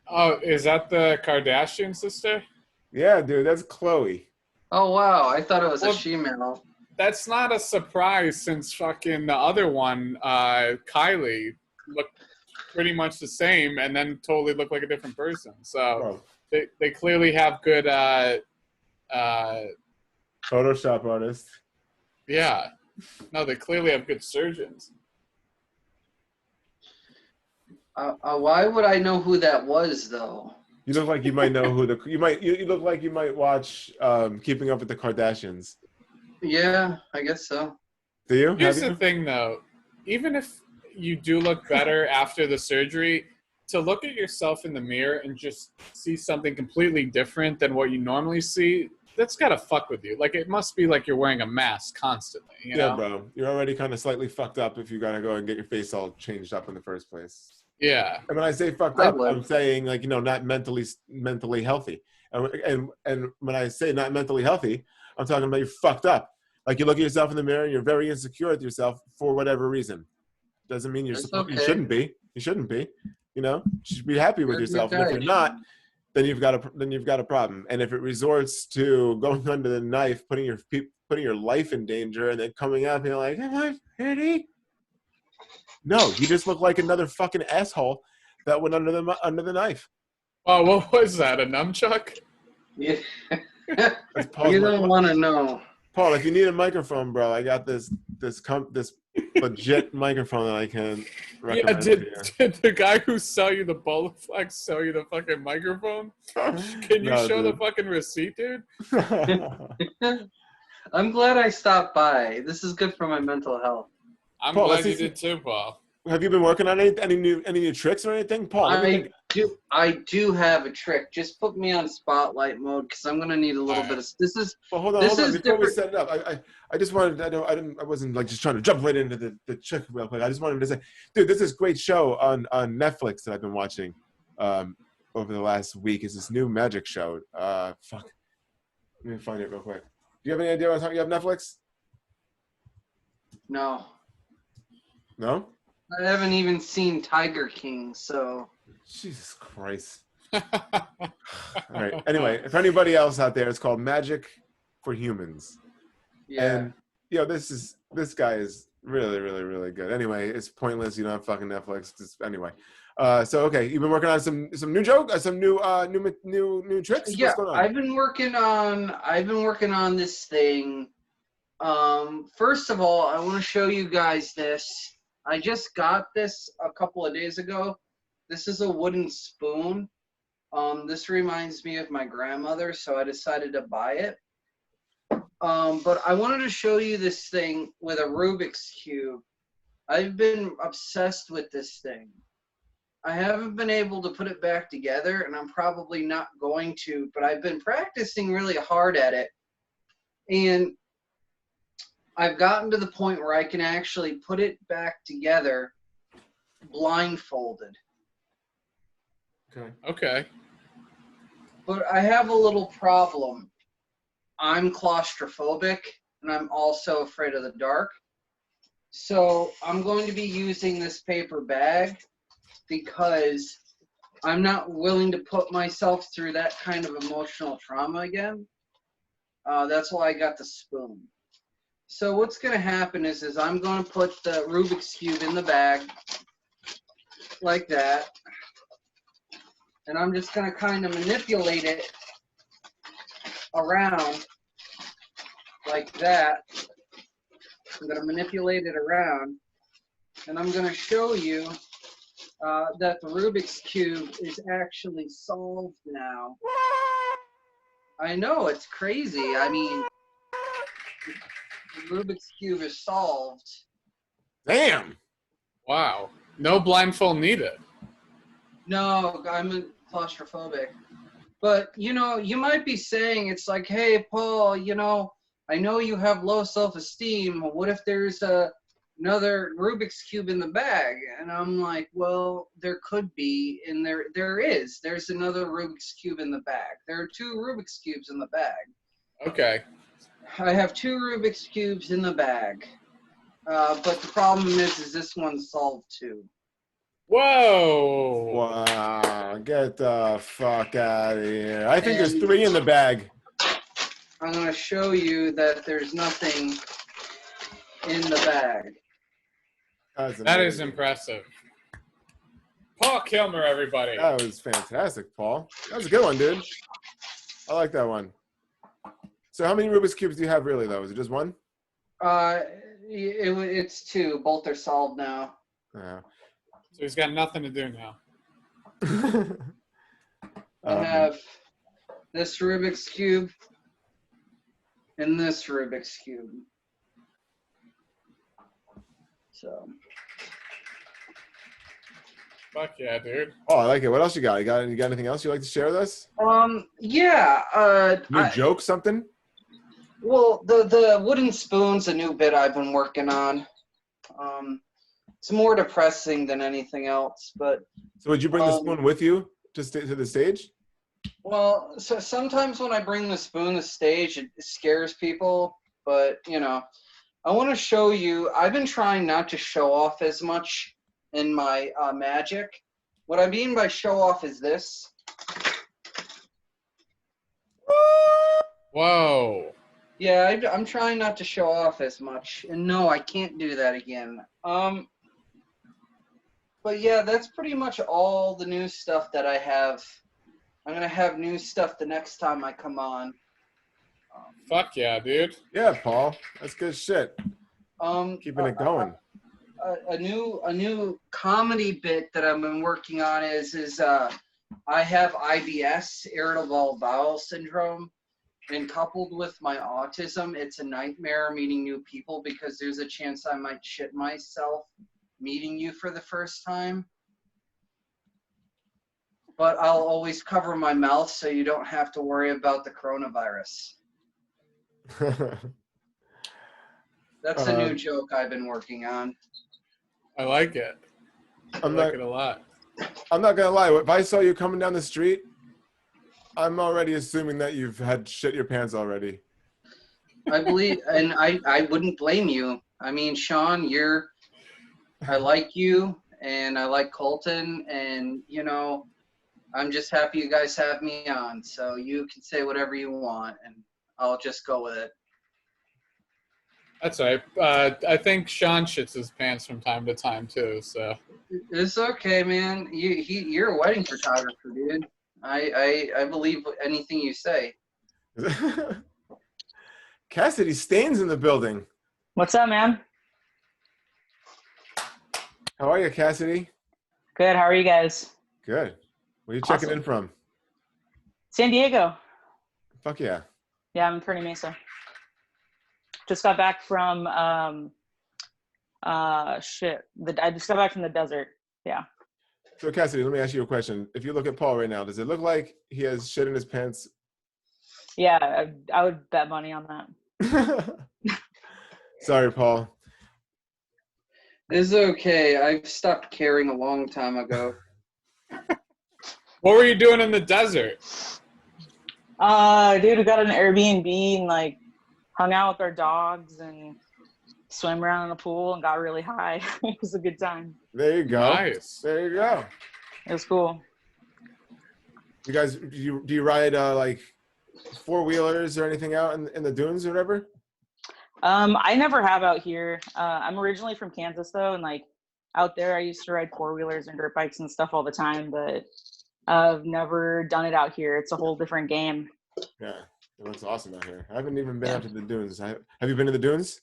Oh, is that the Kardashian sister? Yeah, dude, that's Chloe. Oh wow, I thought it was Well, a she-male. That's not a surprise since fucking the other one, Kylie, looked pretty much the same and then totally looked like a different person. So Bro, they clearly have good, Photoshop artist. yeah. No, they clearly have good surgeons. Why would I know who that was though? You look like you might know who the you look like you might watch Keeping Up with the Kardashians. Yeah, I guess so. Do you? Here's Have the you? thing, though. Even if you do look better after the surgery, to look at yourself in the mirror and just see something completely different than what you normally see, that's gotta fuck with you. Like, it must be like you're wearing a mask constantly, you Yeah, know? bro. You're already kind of slightly fucked up if you gotta go and get your face all changed up in the first place. Yeah. And when I say fucked I up, would. I'm saying like not mentally healthy. And when I say not mentally healthy, I'm talking about you're fucked up. Like you look at yourself in the mirror and you're very insecure with yourself for whatever reason. Doesn't mean you okay. shouldn't be. You shouldn't be. You should be happy with You're a good yourself. And if guy, you're not, then you've got a problem. And if it resorts to going under the knife, putting your life in danger, and then coming out being like, "Am I pretty?" No, you just look like another fucking asshole that went under the knife. Oh, what was that? A nunchuck? Yeah. That's Paul's You don't want to know. Paul, if you need a microphone, bro, I got this legit microphone that I can Yeah, recommend to did the guy who sell you the Bowlerflex sell you the fucking microphone? Can you No, show the dude. fucking receipt, dude? I'm glad I stopped by. This is good for my mental health. I'm Paul, glad let's you see- did too, Paul. Have you been working on any new tricks or anything, Paul? I do have a trick. Just put me on spotlight mode because I'm gonna need a little bit of. This is Well, hold on. this is Before we different. set it up, I just wanted. I wasn't like just trying to jump right into the trick real quick. I just wanted to say, dude, this is a great show on Netflix that I've been watching over the last week. It's this new magic show. Fuck. Let me find it real quick. Do you have any idea what you have Netflix? No, No? I haven't even seen Tiger King, so Jesus Christ. All right. Anyway, if anybody else out there, it's called Magic for Humans. yeah. And this guy is really, really, really good. Anyway, it's pointless. You don't have fucking Netflix. Anyway. So okay, you've been working on some new tricks? Yeah, What's going on? I've been working on this thing. First of all, I want to show you guys this. I just got this a couple of days ago. This is a wooden spoon. This reminds me of my grandmother, so I decided to buy it. But I wanted to show you this thing with a Rubik's Cube. I've been obsessed with this thing. I haven't been able to put it back together, and I'm probably not going to, but I've been practicing really hard at it. And I've gotten to the point where I can actually put it back together blindfolded. Okay. Okay. But I have a little problem. I'm claustrophobic, and I'm also afraid of the dark. So I'm going to be using this paper bag because I'm not willing to put myself through that kind of emotional trauma again. That's why I got the spoon. So what's going to happen is I'm going to put the Rubik's Cube in the bag like that. And I'm just going to kind of manipulate it around like that. I'm going to manipulate it around. And I'm going to show you that the Rubik's Cube is actually solved now. I know, it's crazy. I mean, the Rubik's Cube is solved. Damn. Wow. No blindfold needed. No, I'm claustrophobic. But, you know, you might be saying, it's like, hey, Paul, you know, I know you have low self-esteem. What if there's another Rubik's Cube in the bag? And I'm like, well, there could be, and there is. There's another Rubik's Cube in the bag. There are 2 Rubik's Cubes in the bag. Okay. I have 2 Rubik's Cubes in the bag. But the problem is this one's solved too. Whoa. Wow. Get the fuck out of here. I think there's 3 in the bag. I'm going to show you that there's nothing in the bag. That is impressive. Paul Kilmer, everybody. That was fantastic, Paul. That was a good one, dude. I like that one. So how many Rubik's Cubes do you have really, though? Is it just 1? It's 2. Both are solved now. Yeah. So he's got nothing to do now. I have this Rubik's Cube and this Rubik's Cube. So. Fuck yeah, dude. Oh, I like it. What else you got? You got anything else you'd like to share with us? Yeah. New joke, something? Well, the wooden spoon's a new bit I've been working on. It's more depressing than anything else, but. So would you bring the spoon with you to the stage? Well, so sometimes when I bring the spoon to stage, it scares people, but you know, I want to show you. I've been trying not to show off as much in my magic. What I mean by show off is this. Whoa. Yeah, I'm trying not to show off as much, and no, I can't do that again. But yeah, that's pretty much all the new stuff that I have. I'm gonna have new stuff the next time I come on. Fuck yeah, dude. Yeah, Paul. That's good shit. Keeping it going. A new comedy bit that I've been working on is I have IBS, irritable bowel syndrome, and coupled with my autism, it's a nightmare meeting new people because there's a chance I might shit myself meeting you for the first time. But I'll always cover my mouth so you don't have to worry about the coronavirus. That's a new joke I've been working on. I like it. I like it a lot. I'm not gonna lie. If I saw you coming down the street, I'm already assuming that you've had shit your pants already. I believe, and I wouldn't blame you. I mean, Sean, I like you, and I like Colton, and you know, I'm just happy you guys have me on. So you can say whatever you want, and I'll just go with it. That's right. I think Sean shits his pants from time to time too. So it's okay, man. You're a wedding photographer, dude. I believe anything you say. Cassidy Stain's in the building. What's up, man? How are you, Cassidy? Good. How are you guys? Good. Where are you checking in from? San Diego. Fuck yeah. Yeah, I'm in Kearny Mesa. Just got back from I just got back from the desert. Yeah. So Cassidy, let me ask you a question. If you look at Paul right now, does it look like he has shit in his pants? Yeah, I would bet money on that. Sorry, Paul. It's okay. I've stopped caring a long time ago. what were you doing in the desert? Dude, we got an Airbnb and like hung out with our dogs and swam around in the pool and got really high. It was a good time. There you go. Nice. There you go. It was cool. You guys, do you ride like 4-wheelers or anything out in the dunes or whatever? I never have out here. I'm originally from Kansas though, and like out there I used to ride 4-wheelers and dirt bikes and stuff all the time, but I've never done it out here. It's a whole different game. Yeah, it looks awesome out here. I haven't even been out to the dunes. Have you been to the dunes?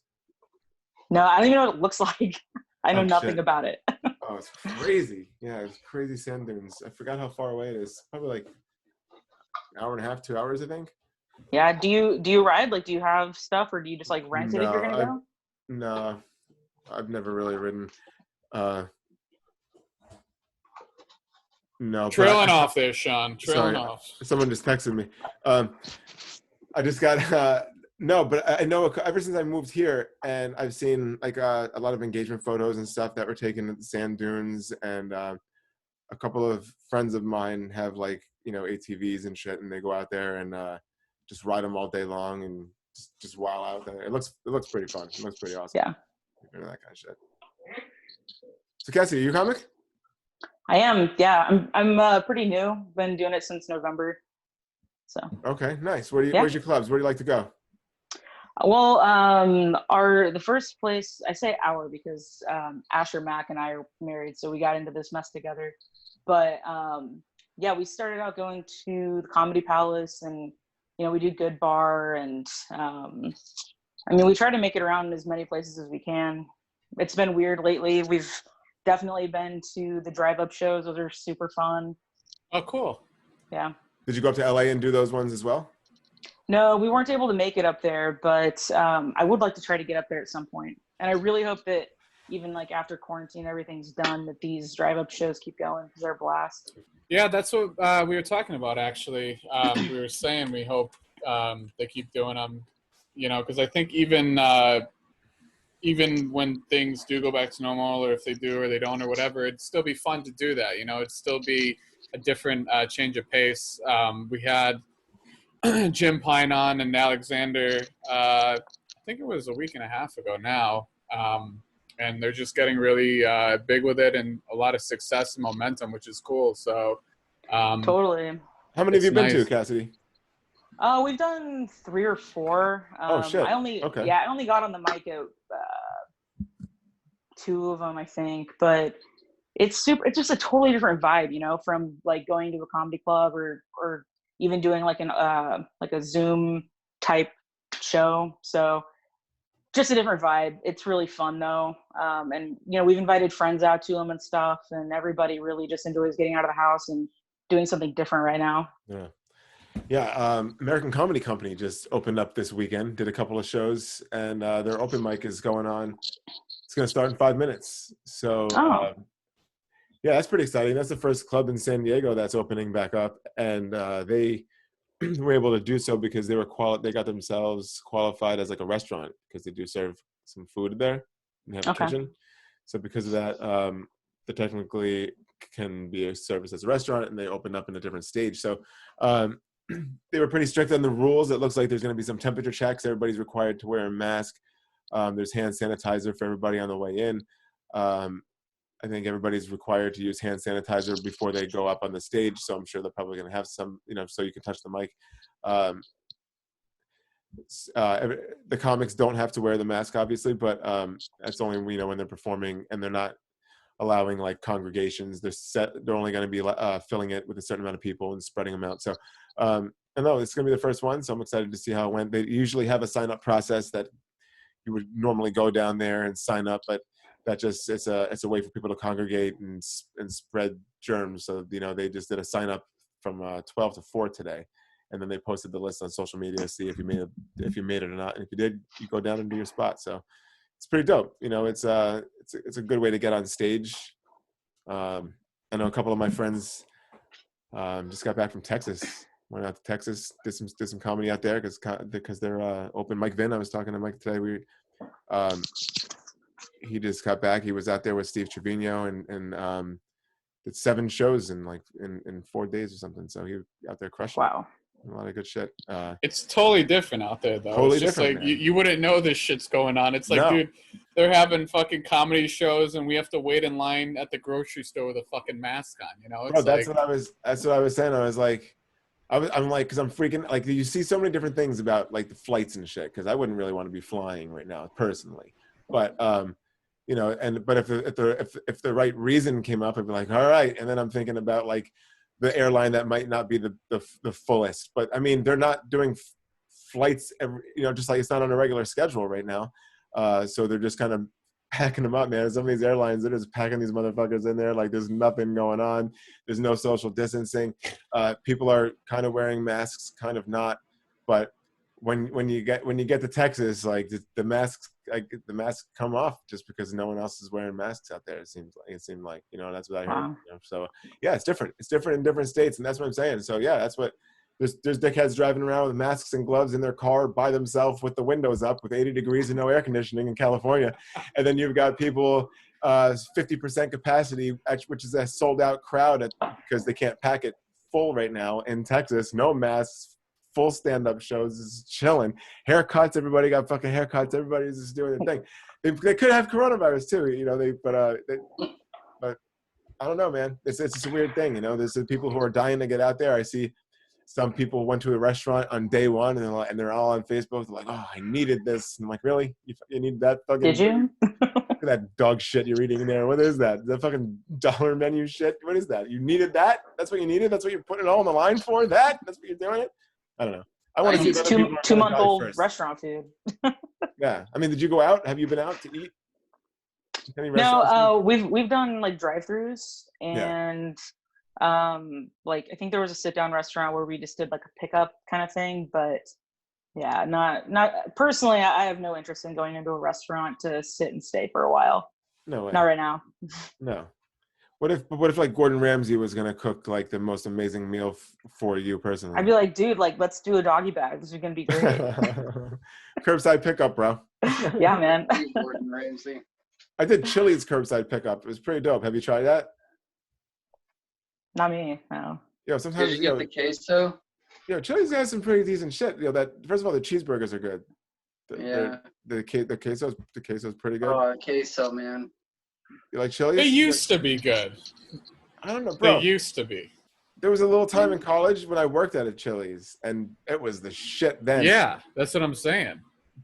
No, I don't even know what it looks like. I know nothing shit. about it. Oh, it's crazy. Yeah, it's crazy sand dunes. I forgot how far away it is. Probably like an hour and a half, 2 hours, I think. Yeah. Do you ride? Like, do you have stuff, or do you just like rent it if you're gonna go? No, I've never really ridden. No, but Trailing off there, Sean. Trailing sorry, off. someone just texted me. I just got no, but I know ever since I moved here, and I've seen like a lot of engagement photos and stuff that were taken at the sand dunes, and a couple of friends of mine have like ATVs and shit, and they go out there and just ride them all day long and just wow out there. It looks pretty fun. It looks pretty awesome. Yeah. That kind of shit. So Cassie, are you a comic? I am. Yeah. I'm pretty new. Been doing it since November. So. Okay, nice. Where's your clubs? Where do you like to go? Well, the first place, I say our because Asher Mack and I are married, so we got into this mess together. But yeah, we started out going to the Comedy Palace, and we do Good Bar, and I mean, we try to make it around as many places as we can. It's been weird lately. We've definitely been to the drive-up shows. Those are super fun. Oh, cool. Yeah. Did you go up to LA and do those ones as well? No, we weren't able to make it up there, but I would like to try to get up there at some point. And I really hope that even like after quarantine, everything's done, that these drive-up shows keep going because they're a blast. Yeah, that's what we were talking about, actually. We were saying we hope they keep doing them, because I think even when things do go back to normal, or if they do or they don't or whatever, it'd still be fun to do that. It'd still be a different change of pace. We had Jim Pine on and Alexander, I think it was a week and a half ago now. And they're just getting really big with it and a lot of success and momentum, which is cool. So Totally. How many have you been to, Cassidy? We've done 3 or 4. Oh shit! I only got on the mic at 2 of them, I think. But it's just a totally different vibe, from like going to a comedy club or even doing like a Zoom type show. So just a different vibe. It's really fun though. And we've invited friends out to them and stuff, and everybody really just enjoys getting out of the house and doing something different right now. Yeah. American Comedy Company just opened up this weekend, did a couple of shows, and their open mic is going on. It's going to start in 5 minutes. So yeah, that's pretty exciting. That's the first club in San Diego that's opening back up, and they were able to do so because they got themselves qualified as like a restaurant because they do serve some food there and have a kitchen. So because of that, they technically can be a service as a restaurant, and they opened up in a different stage. So they were pretty strict on the rules. It looks like there's going to be some temperature checks. Everybody's required to wear a mask. There's hand sanitizer for everybody on the way in. I think everybody's required to use hand sanitizer before they go up on the stage. So I'm sure they're probably going to have some, so you can touch the mic. The comics don't have to wear the mask, obviously, but that's only, when they're performing, and they're not allowing like congregations. They're only going to be filling it with a certain amount of people and spreading them out. So, and no, it's going to be the first one. So I'm excited to see how it went. They usually have a sign-up process that you would normally go down there and sign up, but that just it's a way for people to congregate and spread germs. So they just did a sign up from 12 to 4 today, and then they posted the list on social media to see if you made it or not. And if you did, you go down and do your spot. So it's pretty dope. It's a good way to get on stage. I know a couple of my friends just got back from Texas. Went out to Texas, did some comedy out there because they're open. Mike Vinn, I was talking to Mike today. He just got back. He was out there with Steve Trevino and did 7 shows in 4 days or something. So he was out there crushing. Wow. A lot of good shit. It's totally different out there, though. Totally it's just different. Like you wouldn't know this shit's going on. It's like, No. Dude, they're having fucking comedy shows, and we have to wait in line at the grocery store with a fucking mask on. It's Bro, that's what I was saying. I was like, I'm like, because I'm freaking like, you see so many different things about like the flights and shit. Because I wouldn't really want to be flying right now personally, but but if the right reason came up, I'd be like, all right. And then I'm thinking about like the airline that might not be the fullest, but I mean, they're not doing flights every, just like it's not on a regular schedule right now. So they're just kind of packing them up, man. Some of these airlines, they're just packing these motherfuckers in there like there's nothing going on. There's no social distancing. People are kind of wearing masks, kind of not. But when you get to Texas, like the masks come off just because no one else is wearing masks out there. It seemed like that's what I heard. Wow. So yeah, it's different. It's different in different states, and that's what I'm saying. So yeah, that's what. There's dickheads driving around with masks and gloves in their car by themselves with the windows up with 80 degrees and no air conditioning in California. And then you've got people 50% capacity, which is a sold out crowd because they can't pack it full right now in Texas. No masks, full stand-up shows, is chilling. Haircuts, everybody got fucking haircuts. Everybody's just doing their thing. They could have coronavirus too, but I don't know, man. It's just a weird thing, There's people who are dying to get out there. I see some people went to a restaurant on day one and they're all on Facebook. They're like, "Oh, I needed this." And I'm like, "Really? You need that fucking?" Did you? Look at that dog shit you're eating in there. What is that? The fucking dollar menu shit. What is that? You needed that? That's what you needed? That's what you're putting it all on the line for? That's what you're doing it? I don't know. I want to see It's other people are gonna die 2-month-old first. restaurant food. Yeah. I mean, did you go out? Have you been out to eat? Any No, restaurants? we've done like drive-throughs and like I think there was a sit-down restaurant where we just did like a pickup kind of thing, but yeah, not personally. I have no interest in going into a restaurant to sit and stay for a while. No way. Not right now. No. What if like Gordon Ramsay was gonna cook like the most amazing meal for you personally? I'd be like, dude, like let's do a doggy bag. This is gonna be great. Curbside pickup, bro. Yeah, man. Gordon Ramsay. I did Chili's curbside pickup. It was pretty dope. Have you tried that? Not me. No. Sometimes Did you get the queso? Chili's has some pretty decent shit. That first of all, the cheeseburgers are good. The queso's pretty good. Oh, queso, man. You like Chili's? They used to be good. I don't know, bro. They used to be. There was a little time in college when I worked at a Chili's, and it was the shit then. Yeah, that's what I'm saying.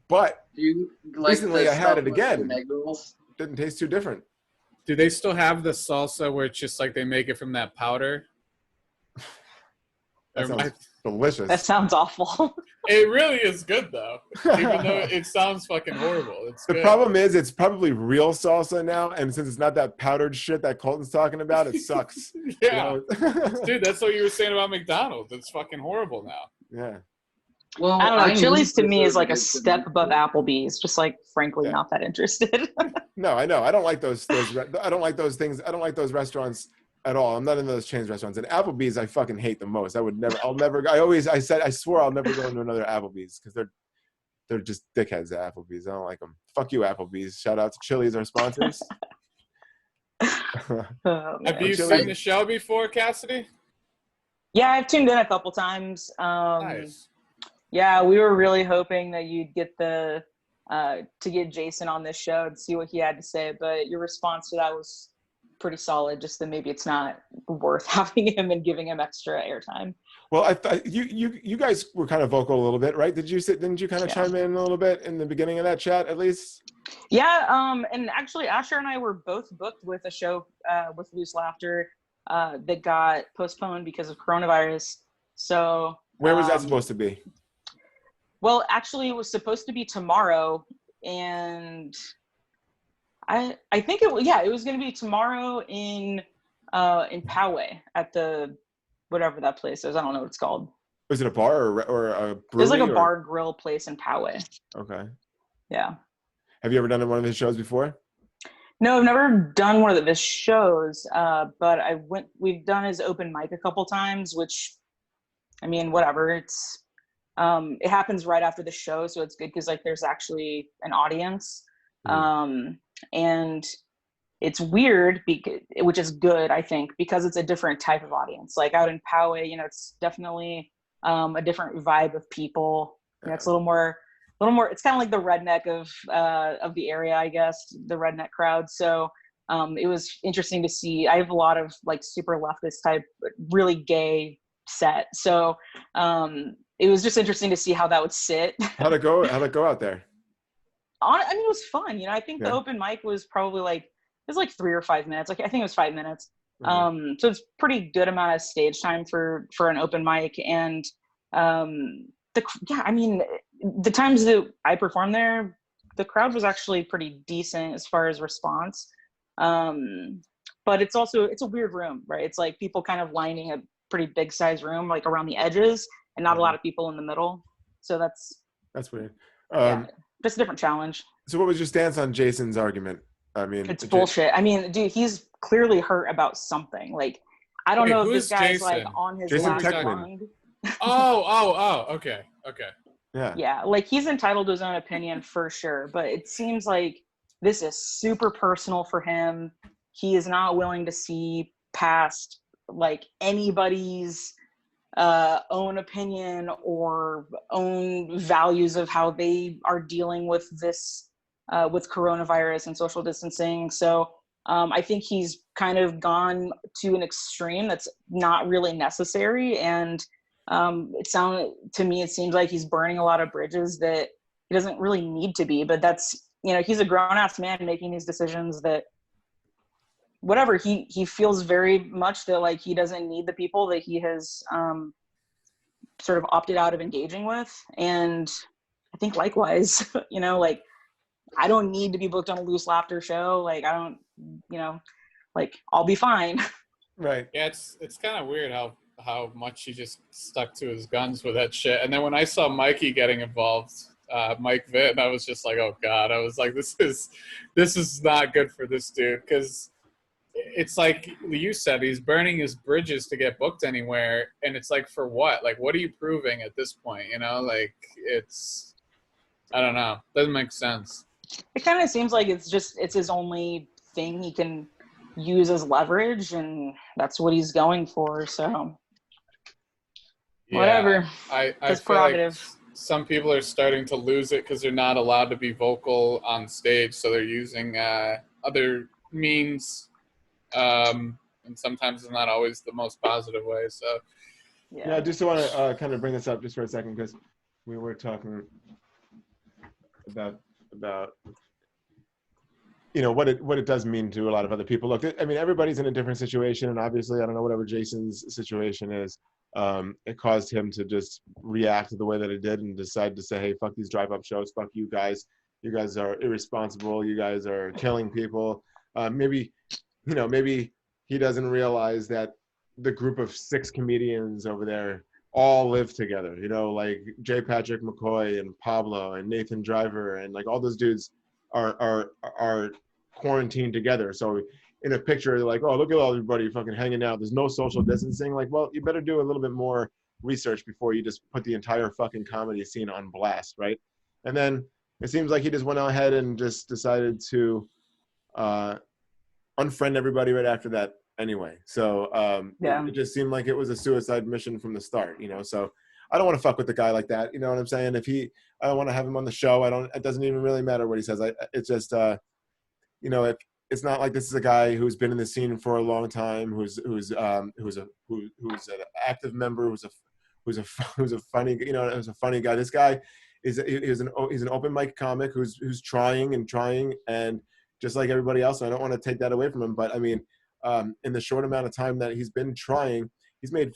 But Do you like recently the I had stuff it with again. the egg rolls? Didn't taste too different. Do they still have the salsa where it's just like they make it from that powder? That sounds delicious. That sounds awful. It really is good though, even though it sounds fucking horrible. It's The good. problem is it's probably real salsa now, and since it's not that powdered shit that Colton's talking about, it sucks. Yeah, dude, that's what you were saying about McDonald's. It's fucking horrible now. Yeah. Well, I don't know. Chili's to me is like a prefer step above Applebee's. Just like, frankly, Yeah. not that interested. No, I know. I don't like those. I don't like those things. I don't like those restaurants at all. I'm not in those chains restaurants. And Applebee's, I fucking hate the most. I swore I'll never go into another Applebee's because they're just dickheads at Applebee's. I don't like them. Fuck you, Applebee's. Shout out to Chili's, our sponsors. Oh, Have man. you Chili- seen the show before, Cassidy? Yeah, I've tuned in a couple times. Nice. Yeah, we were really hoping that you'd get to get Jason on this show and see what he had to say, but your response to that was pretty solid. Just that maybe it's not worth having him and giving him extra airtime. Well, you guys were kind of vocal a little bit, right? Didn't you kind of Yeah. chime in a little bit in the beginning of that chat, at least? Yeah, and actually Asher and I were both booked with a show with Loose Laughter that got postponed because of coronavirus. So Where was that supposed to be? well, actually it was supposed to be tomorrow, and I think it was going to be tomorrow in Poway at the whatever that place is. I don't know what it's called. Was it a bar or a brewery? It was like a or- bar grill place in Poway. Okay. Yeah. Have you ever done one of his shows before? No, I've never done one of his shows, but we've done his open mic a couple times, which, I mean, whatever. It's it happens right after the show, so it's good because like there's actually an audience, and it's weird which is good, I think, because it's a different type of audience. Like out in Poway, it's definitely a different vibe of people. It's a little more. It's kind of like the redneck of the area, I guess, the redneck crowd. So it was interesting to see. I have a lot of like super leftist type, really gay set. So it was just interesting to see how that would sit. How'd it go out there? I mean, it was fun. I think the Yeah. open mic was probably like, it was like 3 or 5 minutes. Like I think it was 5 minutes. Mhm. So it's pretty good amount of stage time for an open mic. And I mean, the times that I performed there, the crowd was actually pretty decent as far as response. But it's a weird room, right? It's like people kind of lining a pretty big size room, like around the edges, and not a lot of people in the middle. So that's weird. just a different challenge. So what was your stance on Jason's argument? I mean, It's bullshit. I mean, dude, he's clearly hurt about something. Like, I don't Wait, know if who this is guy's Jason? like on his Jason last Techman. mind. Oh, okay. Yeah. Yeah, like he's entitled to his own opinion for sure, but it seems like this is super personal for him. He is not willing to see past like anybody's own opinion or own values of how they are dealing with this, with coronavirus and social distancing. So I think he's kind of gone to an extreme that's not really necessary. And it seems like he's burning a lot of bridges that he doesn't really need to be, but that's, he's a grown ass man making these decisions that whatever he feels very much that like he doesn't need the people that he has sort of opted out of engaging with. And I think likewise, like I don't need to be booked on a Loose Laughter show. Like I don't, like I'll be fine. Right. Yeah, it's kind of weird how much he just stuck to his guns with that shit. And then when I saw Mikey getting involved, Mike Vitt, I was just like, oh God. I was like, this is not good for this dude, because it's like you said, he's burning his bridges to get booked anywhere, and it's like, for what? Like, what are you proving at this point? Like it's, I don't know, doesn't make sense. It kind of seems like it's his only thing he can use as leverage, and that's what he's going for. So whatever. I His feel like prerogative. some people are starting to lose it because they're not allowed to be vocal on stage, so they're using other means, and sometimes it's not always the most positive way. So Yeah, I just want to kind of bring this up just for a second, because we were talking about what it does mean to a lot of other people. Look, I mean, everybody's in a different situation, and obviously, I don't know whatever Jason's situation is. It caused him to just react the way that it did and decide to say, hey, fuck these drive-up shows, fuck you guys. You guys are irresponsible. You guys are killing people. Maybe he doesn't realize that the group of 6 comedians over there all live together, like J. Patrick McCoy and Pablo and Nathan Driver, and like all those dudes are quarantined together. So in a picture, they're like, oh, look at all everybody fucking hanging out. There's no social distancing. Like, well, you better do a little bit more research before you just put the entire fucking comedy scene on blast, right? And then it seems like he just went ahead and just decided to unfriend everybody right after that anyway. So it just seemed like it was a suicide mission from the start, So I don't want to fuck with the guy like that. You know what I'm saying? I don't want to have him on the show. It doesn't even really matter what he says. It's just, it's not like this is a guy who's been in the scene for a long time, who's an active member, who's a funny guy. This guy he's an open mic comic who's trying, and just like everybody else. I don't want to take that away from him, but I mean, in the short amount of time that he's been trying, he's made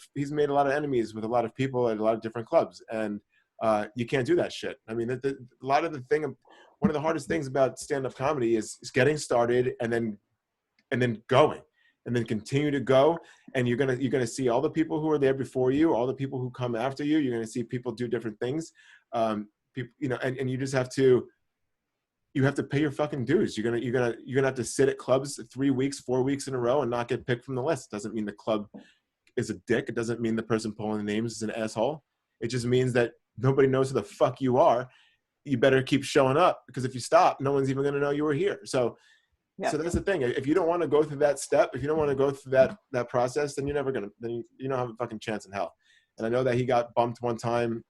a lot of enemies with a lot of people at a lot of different clubs, and you can't do that shit. I mean, one of the hardest things about stand-up comedy is getting started and then going, and then continue to go. And you're gonna see all the people who are there before you, all the people who come after you. You're gonna see people do different things. And you just have to pay your fucking dues. You're gonna have to sit at clubs 3 weeks, 4 weeks in a row and not get picked from the list. Doesn't mean the club is a dick. It doesn't mean the person pulling the names is an asshole. It just means that nobody knows who the fuck you are. You better keep showing up, because if you stop, no one's even going to know you were here. So that's the thing. If you don't want to go through that step, if you don't want to go through that process, then you're never going to, then you don't have a fucking chance in hell. And I know that he got bumped one time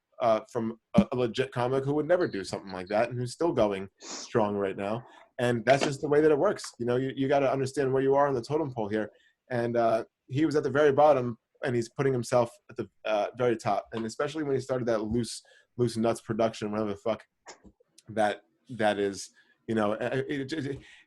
from a legit comic who would never do something like that, and who's still going strong right now. And that's just the way that it works. You got to understand where you are on the totem pole here. And he was at the very bottom, and he's putting himself at the very top. And especially when he started that Loose Nuts production, whatever the fuck that is,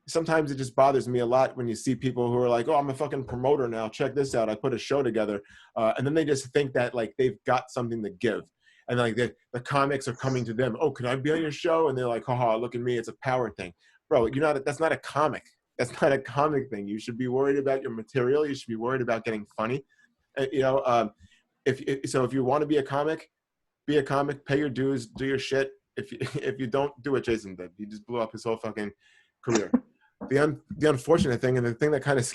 sometimes it just bothers me a lot when you see people who are like, oh, I'm a fucking promoter now, check this out, I put a show together, and then they just think that like they've got something to give. and like the comics are coming to them. Oh, can I be on your show? And they're like, haha, look at me, it's a power thing, bro. That's not a comic. That's not a comic thing. You should be worried about your material. You should be worried about getting funny. If you want to be a comic, pay your dues, do your shit. If you don't, do what Jason did. He just blew up his whole fucking career. The unfortunate thing, and the thing that kind of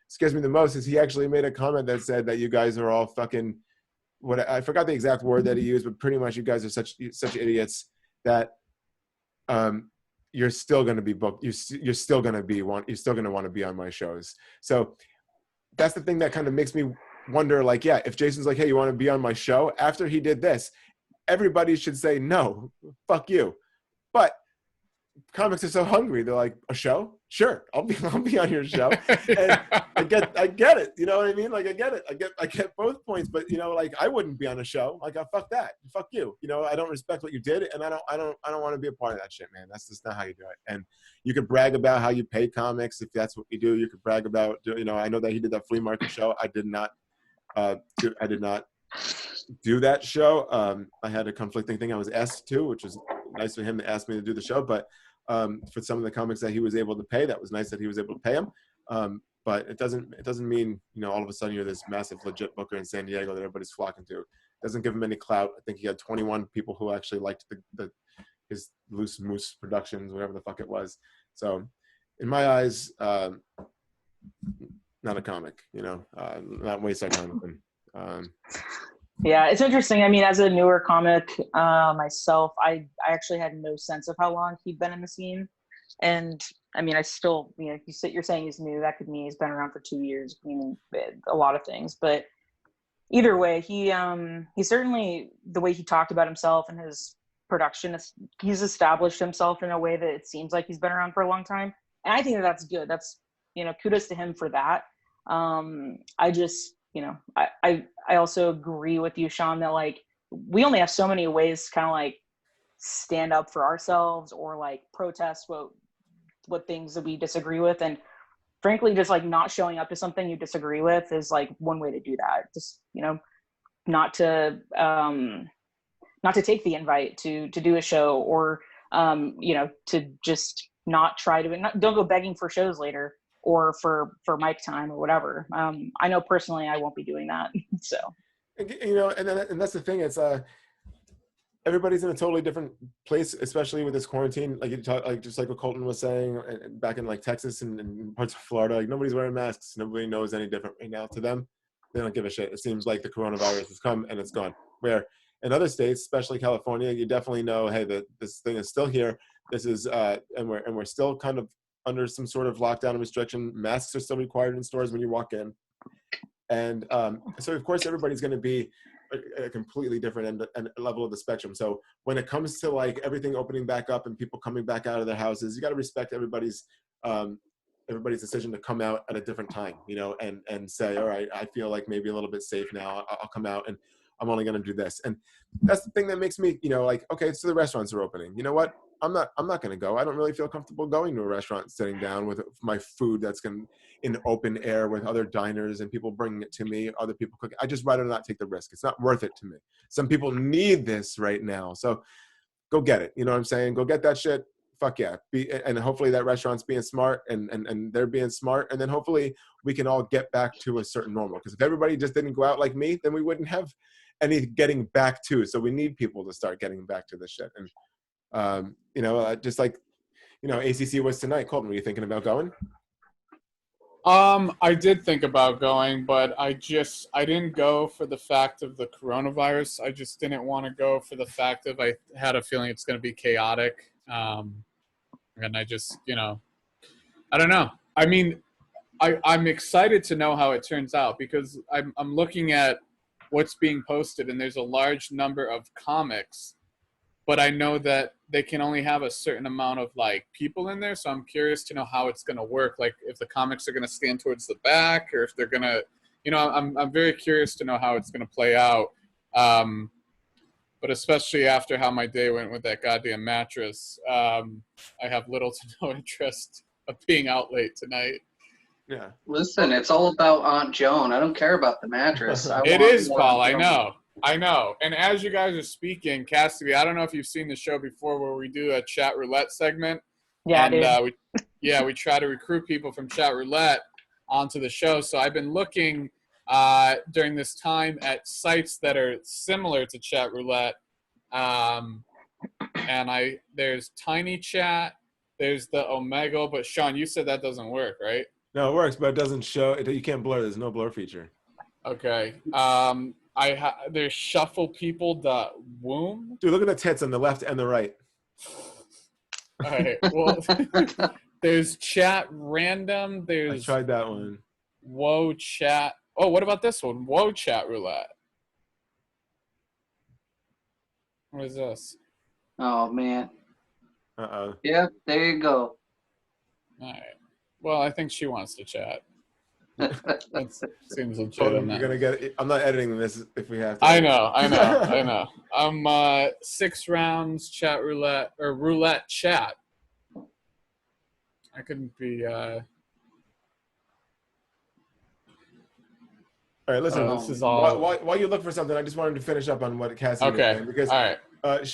scares me the most, is he actually made a comment that said that you guys are all fucking, I forgot the exact word that he used, but pretty much you guys are such idiots that you're still going to be booked. You're still going to want to be on my shows. So that's the thing that kind of makes me wonder, like, yeah, if Jason's like, hey, you want to be on my show? After he did this, everybody should say, no, fuck you. But comics are so hungry. They're like, a show? Sure, I'll be on your show. And I get it. You know what I mean? Like, I get it. I get both points. But like, I wouldn't be on a show. Like, fuck that. Fuck you. I don't respect what you did, and I don't want to be a part of that shit, man. That's just not how you do it. And you could brag about how you pay comics if that's what you do. You could brag about, I know that he did that flea market show. I did not do that show. I had a conflicting thing I was asked to, which was nice for him to ask me to do the show. But for some of the comics that he was able to pay, that was nice that he was able to pay them. But it doesn't mean, all of a sudden you're this massive legit booker in San Diego that everybody's flocking to. It doesn't give him any clout. I think he had 21 people who actually liked his Loose Moose Productions, whatever the fuck it was. So in my eyes, not a comic, not waste our time with him. Yeah, it's interesting. I mean, as a newer comic myself, I actually had no sense of how long he'd been in the scene. And I mean, I still, you're saying he's new, that could mean he's been around for 2 years, a lot of things. But either way, he certainly, the way he talked about himself and his production, he's established himself in a way that it seems like he's been around for a long time. And I think that's good. That's, kudos to him for that. I just, I also agree with you, Sean, that like we only have so many ways to kind of like stand up for ourselves or like protest what things that we disagree with. And frankly, just like not showing up to something you disagree with is like one way to do that. Just, not to take the invite to do a show or, to just not try to, don't go begging for shows later or for mic time or whatever. I know personally I won't be doing that. So, and that's the thing. It's everybody's in a totally different place, especially with this quarantine. Like you talk, like just like what Colton was saying, back in like Texas and parts of Florida, like nobody's wearing masks. Nobody knows any different right now. To them, they don't give a shit. It seems like the coronavirus has come and it's gone. Where in other states, especially California, you definitely know, hey, that this thing is still here. This is and we're still kind of under some sort of lockdown and restriction. Masks are still required in stores when you walk in. And so, of course, everybody's going to be a completely different end level of the spectrum. So when it comes to like everything opening back up and people coming back out of their houses, you got to respect everybody's decision to come out at a different time, and say, all right, I feel like maybe a little bit safe now. I'll come out and I'm only going to do this. And that's the thing that makes me, like, okay, so the restaurants are opening. You know what? I'm not going to go. I don't really feel comfortable going to a restaurant, sitting down with my food that's in open air with other diners and people bringing it to me, other people cooking. I just rather not take the risk. It's not worth it to me. Some people need this right now. So go get it. You know what I'm saying? Go get that shit. Fuck yeah. And hopefully that restaurant's being smart and they're being smart. And then hopefully we can all get back to a certain normal. Because if everybody just didn't go out like me, then we wouldn't have any getting back to. So we need people to start getting back to this shit. And just like, ACC was tonight. Colton, were you thinking about going? I did think about going, but I didn't go for the fact of the coronavirus. I just didn't want to go for the fact of I had a feeling it's going to be chaotic. And I just, I don't know. I mean, I'm excited to know how it turns out because I'm looking at what's being posted and there's a large number of comics, but I know that they can only have a certain amount of like people in there. So I'm curious to know how it's going to work. Like if the comics are going to stand towards the back or if they're going to, I'm very curious to know how it's going to play out. But especially after how my day went with that goddamn mattress, I have little to no interest of being out late tonight. Yeah. Listen, it's all about Aunt Joan. I don't care about the mattress. It is, Paul. I know. I know. And as you guys are speaking, Cassidy, I don't know if you've seen the show before where we do a chat roulette segment. Yeah, And dude. we try to recruit people from chat roulette onto the show. So I've been looking during this time at sites that are similar to chat roulette. And there's Tiny Chat, there's the Omegle, but Sean, you said that doesn't work, right? No, it works, but it doesn't show. You can't blur. There's no blur feature. Okay. There's shufflepeople.womb. Dude, look at the tits on the left and the right. All right. Well, there's Chat Random. I There's tried that one. Whoa Chat. Oh, what about this one? Whoa Chat Roulette. What is this? Oh man. Uh-oh. Yeah, there you go. All right. Well, I think she wants to chat. That seems legit. You're gonna get it. I'm not editing this if we have to. I know. I'm 6 rounds chat roulette or roulette chat. I couldn't be. All right, listen. This is all. While you look for something, I just wanted to finish up on what Cassie was Okay. saying because All right.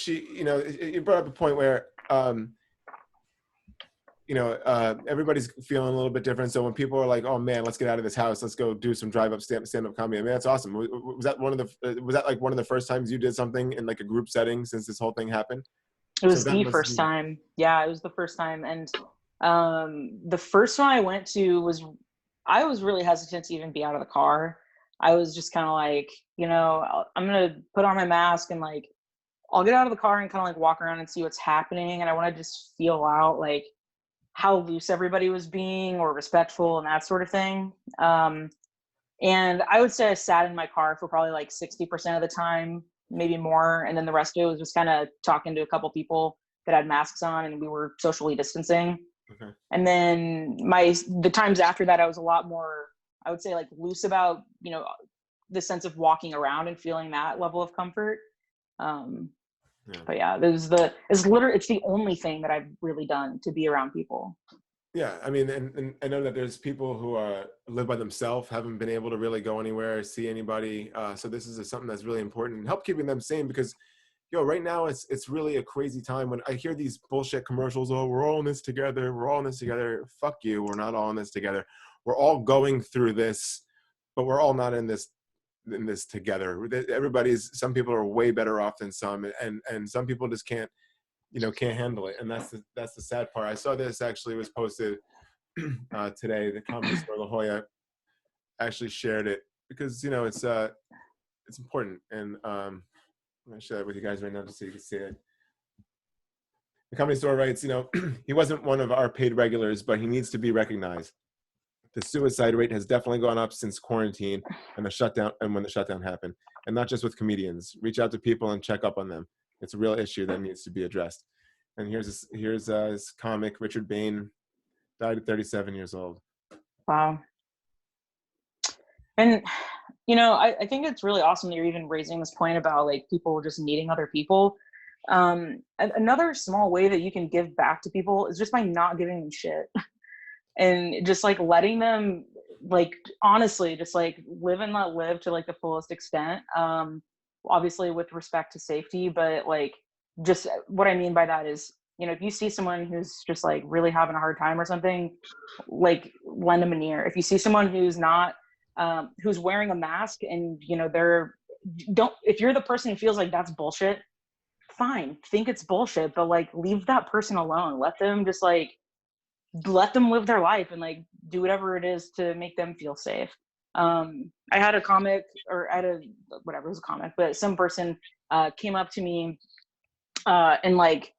you brought up a point where everybody's feeling a little bit different. So when people are like, "Oh man, let's get out of this house, let's go do some drive-up stand-up comedy," I mean, that's awesome. Was that one of the first times you did something in like a group setting since this whole thing happened? It was the first time. Yeah, it was the first time. And the first one I went to I was really hesitant to even be out of the car. I was just kind of like, I'm going to put on my mask and like, I'll get out of the car and kind of like walk around and see what's happening. And I want to just feel out like how loose everybody was being or respectful and that sort of thing. And I would say I sat in my car for probably like 60% of the time, maybe more. And then the rest of it was just kind of talking to a couple people that had masks on and we were socially distancing. Okay. And then the times after that, I was a lot more, I would say like loose about, the sense of walking around and feeling that level of comfort. But yeah, it's the only thing that I've really done to be around people. Yeah, I mean, and I know that there's people who live by themselves, haven't been able to really go anywhere, see anybody. So this is something that's really important. Help keeping them sane because, right now it's really a crazy time when I hear these bullshit commercials. Oh, we're all in this together. We're all in this together. Fuck you. We're not all in this together. We're all going through this, but we're all not in this together. Some people are way better off than some, and some people just can't handle it. And that's the sad part. I saw this actually was posted today. The Comedy Store La Jolla actually shared it because it's important, and I'm gonna share that with you guys right now just so you can see it. The Comedy Store writes, he wasn't one of our paid regulars, but he needs to be recognized. The suicide rate has definitely gone up since quarantine and when the shutdown happened, and not just with comedians. Reach out to people and check up on them. It's a real issue that needs to be addressed. And here's his comic, Richard Bain, died at 37 years old. Wow. And, I think it's really awesome that you're even raising this point about like people just needing other people. Another small way that you can give back to people is just by not giving them shit and just like letting them like, honestly, just like live and let live to like the fullest extent. Obviously with respect to safety, but like just what I mean by that is, if you see someone who's just like really having a hard time or something, like lend them an ear. If you see someone who's not, who's wearing a mask and, if you're the person who feels like that's bullshit, fine, think it's bullshit, but like leave that person alone. Let them live their life and like do whatever it is to make them feel safe. I had a comic whatever, it was a comic, but some person came up to me and like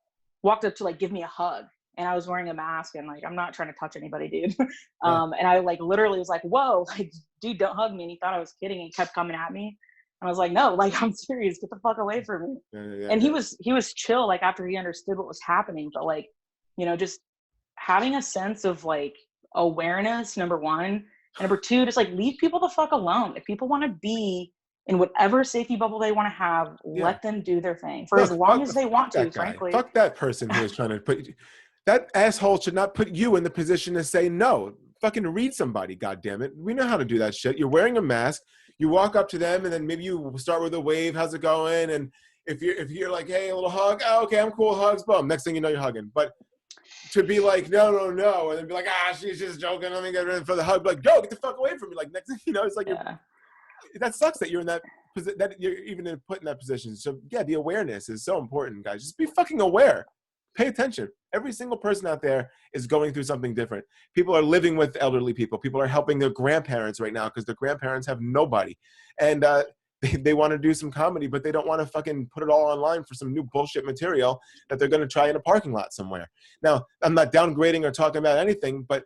walked up to like give me a hug, and I was wearing a mask and like I'm not trying to touch anybody, dude. And I like literally was like, whoa, like dude, don't hug me. And he thought I was kidding and he kept coming at me. And I was like, no, like I'm serious, get the fuck away from me. And he was chill like after he understood what was happening, but like just having a sense of like awareness, number one, and number two, just like leave people the fuck alone. If people want to be in whatever safety bubble they want to have, let them do their thing for as long as they want to, frankly. Fuck that person who is trying to put that asshole should not put you in the position to say no. Fucking read somebody, goddammit. We know how to do that shit. You're wearing a mask. You walk up to them, and then maybe you start with a wave. How's it going? And if you're like, hey, a little hug. Oh, okay, I'm cool. Hugs, boom. Next thing you know, you're hugging. But to be like, no, and then be like, she's just joking. Let me get ready for the hug. Like, yo, get the fuck away from me. Like, next thing you know, it's like that sucks that you're in that position, that you're even put in that position. So yeah, the awareness is so important, guys. Just be fucking aware. Pay attention. Every single person out there is going through something different. People are living with elderly people. People are helping their grandparents right now because their grandparents have nobody. And they want to do some comedy, but they don't want to fucking put it all online for some new bullshit material that they're going to try in a parking lot somewhere. Now, I'm not downgrading or talking about anything, but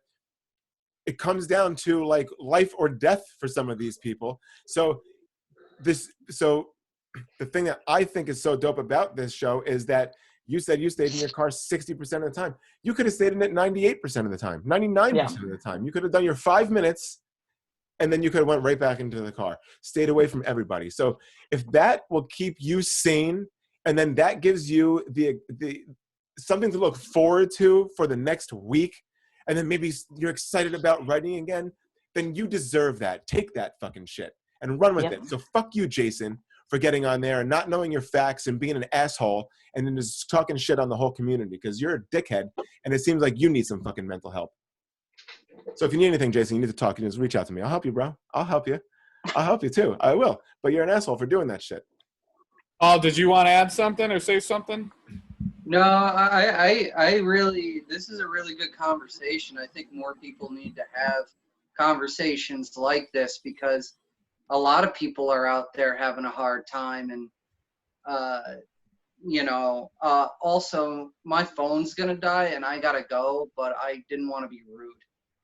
it comes down to like life or death for some of these people. So the thing that I think is so dope about this show is that you said you stayed in your car 60% of the time. You could have stayed in it 98% of the time, 99% of the time. You could have done your 5 minutes, and then you could have went right back into the car, stayed away from everybody. So if that will keep you sane, and then that gives you the something to look forward to for the next week, and then maybe you're excited about writing again, then you deserve that. Take that fucking shit and run with it. So fuck you, Jason, for getting on there and not knowing your facts and being an asshole and then just talking shit on the whole community because you're a dickhead and it seems like you need some fucking mental help. So if you need anything, Jason, you need to talk, you just reach out to me. I'll help you, bro. I'll help you. I'll help you too. I will. But you're an asshole for doing that shit. Oh, did you want to add something or say something? No, I really, this is a really good conversation. I think more people need to have conversations like this because a lot of people are out there having a hard time. And, also my phone's going to die and I got to go, but I didn't want to be rude.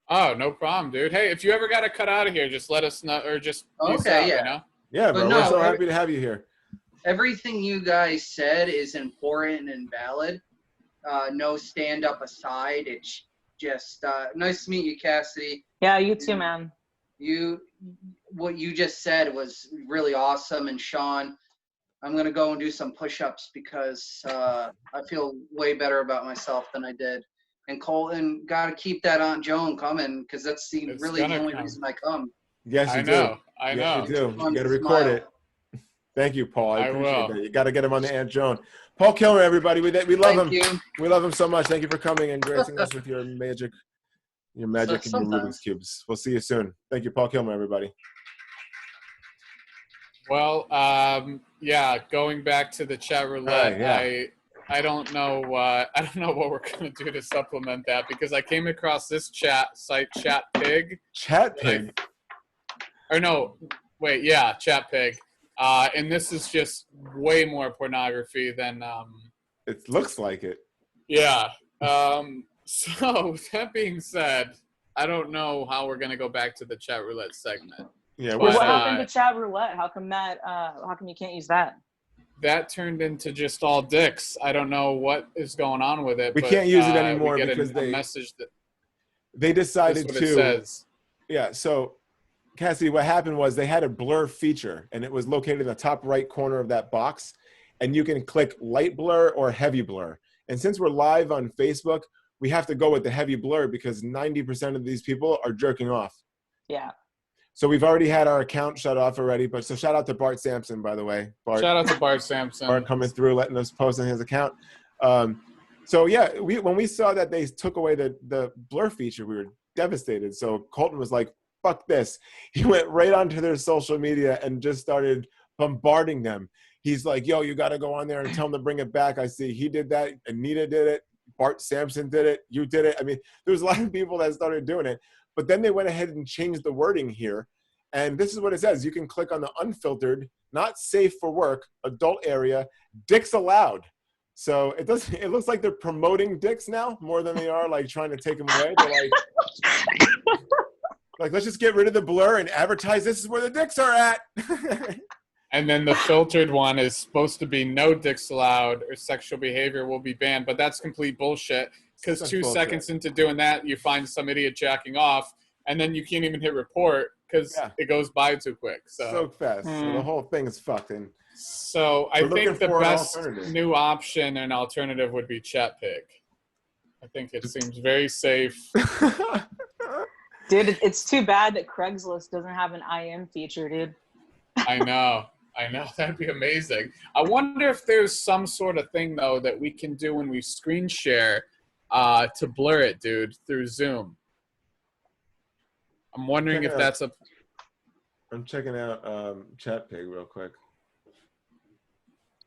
Oh, no problem, dude. Hey, if you ever got to cut out of here, just let us know or just peace out, you know? Yeah, bro. We're so happy to have you here. Everything you guys said is important and valid. No stand up aside. It's just nice to meet you, Cassidy. Yeah, you too, man. What you just said was really awesome. And Sean, I'm gonna go and do some push-ups because I feel way better about myself than I did. And Colton, gotta keep that Aunt Joan coming because that's the only reason I come. Yes, you do. I know. You do. You gotta record it. Thank you, Paul. I appreciate that. You got to get him on the Aunt Joan. Paul Kilmer, everybody. We love him. We love him so much. Thank you for coming and gracing us with your magic and your Rubik's Cubes. We'll see you soon. Thank you, Paul Kilmer, everybody. Well, going back to the chat roulette, I don't know what we're going to do to supplement that because I came across this chat site, Chatpig. Chatpig? Chatpig. And this is just way more pornography than it looks like it. Yeah. So that being said, I don't know how we're gonna go back to the chat roulette segment. Yeah. What happened to chat roulette? How come you can't use that? That turned into just all dicks. I don't know what is going on with it. We can't use it anymore because they decided to. It says. Yeah. So. Cassidy, what happened was they had a blur feature, and it was located in the top right corner of that box, and you can click light blur or heavy blur. And since we're live on Facebook, we have to go with the heavy blur because 90% of these people are jerking off. Yeah. So we've already had our account shut off already, but so shout out to Bart Sampson, by the way. Shout out to Bart Sampson. Bart coming through, letting us post on his account. When we saw that they took away the blur feature, we were devastated. So Colton was like, fuck this. He went right onto their social media and just started bombarding them. He's like, yo, you got to go on there and tell them to bring it back. I see he did that. Anita did it. Bart Sampson did it. You did it. I mean, there was a lot of people that started doing it. But then they went ahead and changed the wording here. And this is what it says. You can click on the unfiltered, not safe for work, adult area, dicks allowed. So it looks like they're promoting dicks now more than they are like trying to take them away. They're like, let's just get rid of the blur and advertise this is where the dicks are at. And then the filtered one is supposed to be no dicks allowed or sexual behavior will be banned. But that's complete bullshit because 2 seconds into doing that, you find some idiot jacking off and then you can't even hit report because it goes by too quick. So fast. So the whole thing is fucked. And so I think the best new option and alternative would be Chatpig. I think it seems very safe. Dude, it's too bad that Craigslist doesn't have an IM feature, dude. I know. That'd be amazing. I wonder if there's some sort of thing though that we can do when we screen share to blur it, dude, through Zoom. I'm wondering if that's a. I'm checking out ChatPig real quick.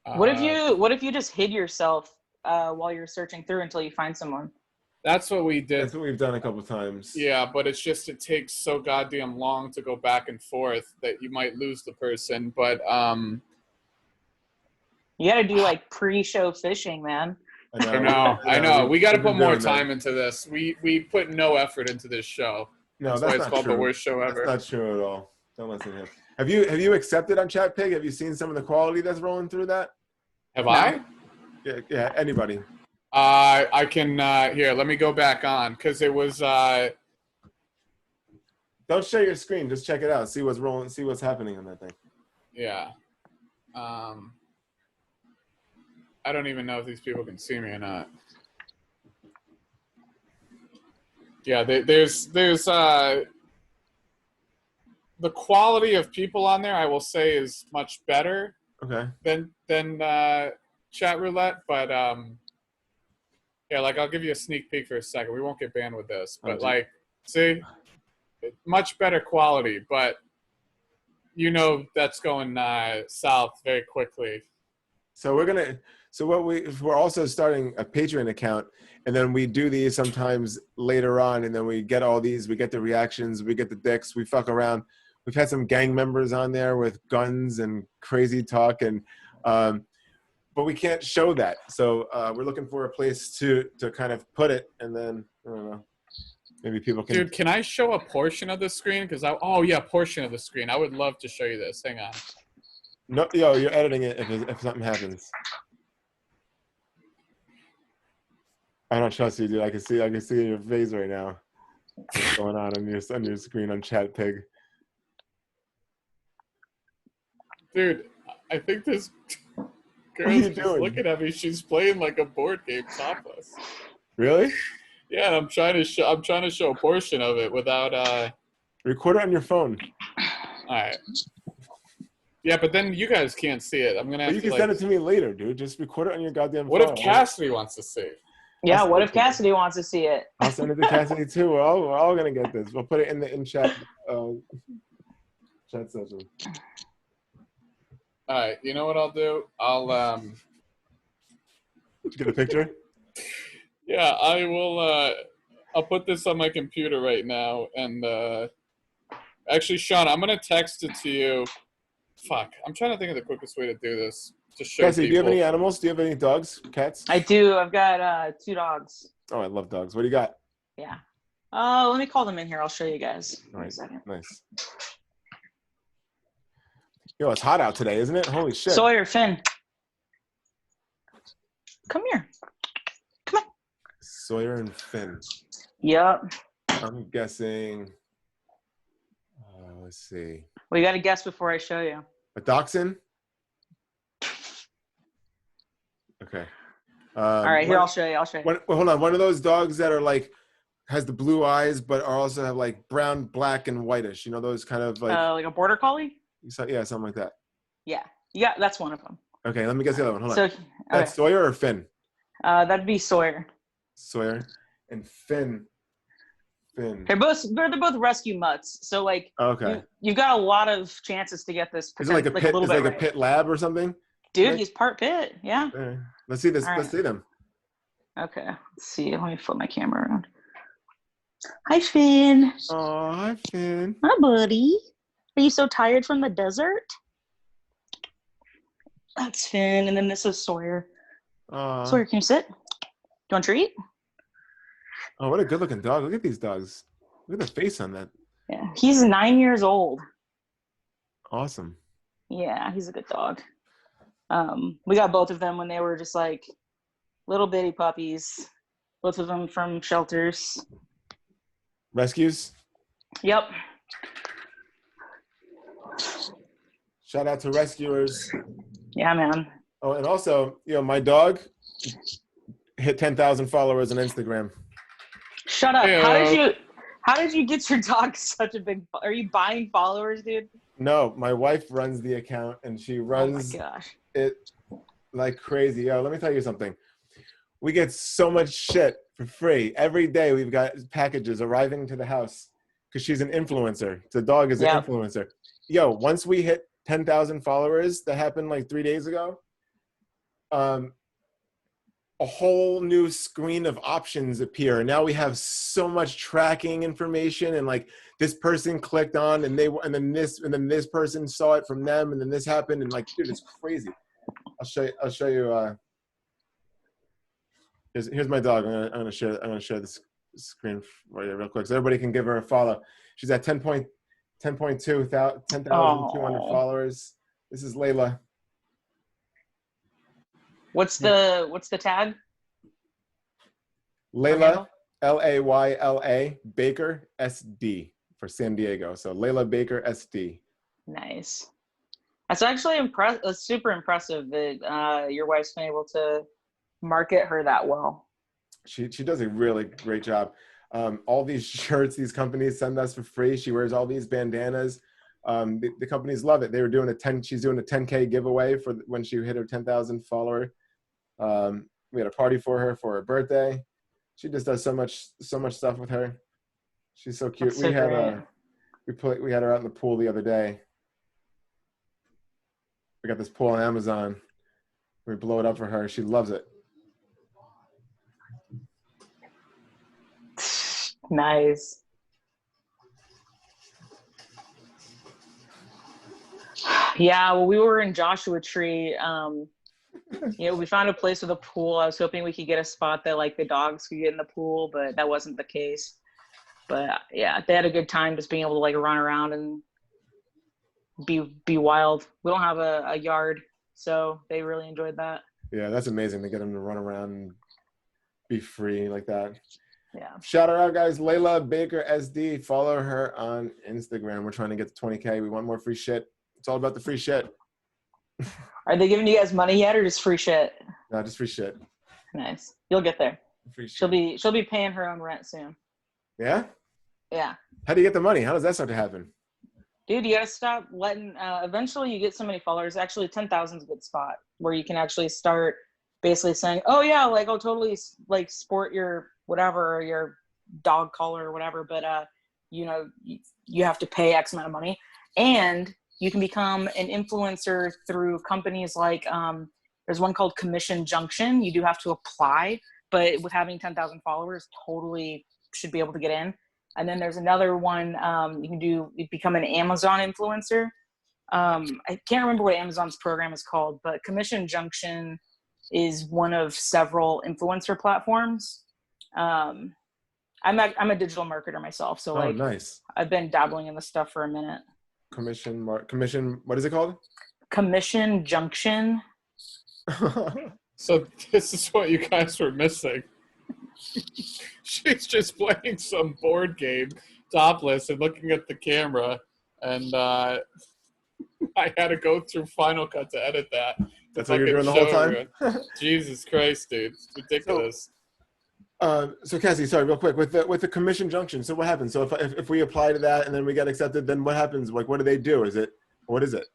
What if you just hid yourself while you're searching through until you find someone? That's what we did. That's what we've done a couple times. Yeah, but it takes so goddamn long to go back and forth that you might lose the person. But you got to do like pre-show fishing, man. I know. We got to put more time into this. We put no effort into this show. No, that's why it's called the worst show ever. That's not true at all. Don't listen to him. Have you accepted on ChatPig? Have you seen some of the quality that's rolling through that? Have I? Yeah. Anybody? I can here. Let me go back on because it was. Don't share your screen. Just check it out. See what's rolling. See what's happening on that thing. Yeah. I don't even know if these people can see me or not. Yeah, there's the quality of people on there. I will say is much better. Okay. Than chat roulette, but yeah, like I'll give you a sneak peek for a second. We won't get banned with this, but like, see, much better quality, but you know that's going south very quickly. So we're also starting a Patreon account, and then we do these sometimes later on, and then we get all these, we get the reactions, we get the dicks, we fuck around. We've had some gang members on there with guns and crazy talk, and but we can't show that. So we're looking for a place to kind of put it, and then I don't know, maybe people can. Dude, can I show a portion of the screen? Because portion of the screen. I would love to show you this. Hang on. No, you're editing it if something happens. I don't trust you, dude. I can see in your face right now what's going on your screen on ChatPig. Dude, I think this girl's just looking at me. She's playing like a board game topless. Really? Yeah, I'm trying to show a portion of it without record it on your phone. All right. Yeah, but then you guys can't see it. I'm gonna have you can send it to me later, dude. Just record it on your goddamn phone. What if Cassidy wants to see? Yeah, what if Cassidy wants to see it? I'll send it to Cassidy too. We're all gonna get this. We'll put it in chat session. All right, you know what I'll do? I'll Did you get a picture? Yeah, I will. I'll put this on my computer right now, and actually, Sean, I'm gonna text it to you. Fuck, I'm trying to think of the quickest way to do this to show Cassie, people. do you have any animals? Do you have any dogs, cats? I do. I've got 2 dogs. Oh, I love dogs. What do you got? Yeah. Let me call them in here. I'll show you guys. Nice. Nice. Yo, it's hot out today, isn't it? Holy shit. Sawyer, Finn. Come here. Come on. Sawyer and Finn. Yep. I'm guessing. Let's see. Well, you got to guess before I show you. A dachshund? Okay. All right, here, I'll show you. Hold on. One of those dogs that are like, has the blue eyes, but also have like brown, black, and whitish. You know, those kind of like a border collie? Yeah, something like that. Yeah. Yeah, that's one of them. Okay, let me guess the other one. Hold on. Okay. That's Sawyer or Finn? That'd be Sawyer. Sawyer. And Finn. They're both rescue mutts. So like, okay, you've got a lot of chances to get this. Is it like a pit? Is it like a pit lab or something? Dude, he's part pit. Yeah. Right. Let's see this. Right. Let's see them. Okay. Let's see. Let me flip my camera around. Hi, Finn. Oh, hi, Finn. Hi, buddy. Are you so tired from the desert? That's Finn, and then this is Sawyer. Sawyer, can you sit? Do you want a treat? Oh, what a good-looking dog. Look at these dogs. Look at the face on that. Yeah, he's 9 years old. Awesome. Yeah, he's a good dog. We got both of them when they were just like little bitty puppies. Both of them from shelters. Rescues? Yep. Shout out to rescuers. Yeah, man. Oh, and also, my dog hit 10,000 followers on Instagram. Shut up. How did you get your dog such a big... Are you buying followers, dude? No, my wife runs the account, and she Oh my runs gosh. it like crazy. Yo, let me tell you something. We get so much shit for free. Every day we've got packages arriving to the house because she's an influencer. The dog is an Yep. influencer. Yo, once we hit 10,000 followers, that happened like 3 days ago, a whole new screen of options appear. And now we have so much tracking information, and like this person clicked on and then this person saw it from them, and then this happened, and like, dude, it's crazy. I'll show you. Here's my dog. I'm gonna share this screen for you real quick so everybody can give her a follow. She's at 10,200 followers. This is Layla. What's the tag? Layla, Layla Baker SD for San Diego. So Layla Baker SD. Nice. That's actually super impressive that your wife's been able to market her that well. She does a really great job. All these shirts these companies send us for free. She wears all these bandanas. The companies love it. She's doing a 10K giveaway for when she hit her 10,000 follower. We had a party for her birthday. She just does so much stuff with her. She's so cute. That's so great. We had her out in the pool the other day. We got this pool on Amazon. We blow it up for her. She loves it. Nice. Yeah, well, we were in Joshua Tree. We found a place with a pool. I was hoping we could get a spot that like the dogs could get in the pool, but that wasn't the case. But yeah, they had a good time just being able to like run around and be wild. We don't have a yard, so they really enjoyed that. Yeah, that's amazing to get them to run around and be free like that. Yeah. Shout her out, guys. Layla Baker SD. Follow her on Instagram. We're trying to get to 20K. We want more free shit. It's all about the free shit. Are they giving you guys money yet, or just free shit? No, just free shit. Nice. You'll get there. Free shit. She'll be paying her own rent soon. Yeah? Yeah. How do you get the money? How does that start to happen? Dude, you gotta stop letting. Eventually, you get so many followers. Actually, 10,000 is a good spot where you can actually start basically saying, "Oh yeah, like I'll totally like sport your whatever, or your dog collar or whatever," but you have to pay X amount of money, and you can become an influencer through companies like there's one called Commission Junction. You do have to apply, but with having 10,000 followers, totally should be able to get in. And then there's another one you become an Amazon influencer. I can't remember what Amazon's program is called, but Commission Junction is one of several influencer platforms. I'm a digital marketer myself, so nice. I've been dabbling in this stuff for a minute. Commission, what is it called? Commission Junction. So this is what you guys were missing. She's just playing some board game topless and looking at the camera, and I had to go through Final Cut to edit that. That's what you're doing the whole time? Jesus Christ, dude. It's ridiculous. So Cassie, sorry, real quick, with the Commission Junction, so what happens? So if we apply to that and then we get accepted, then what happens? Like, what do they do? What is it?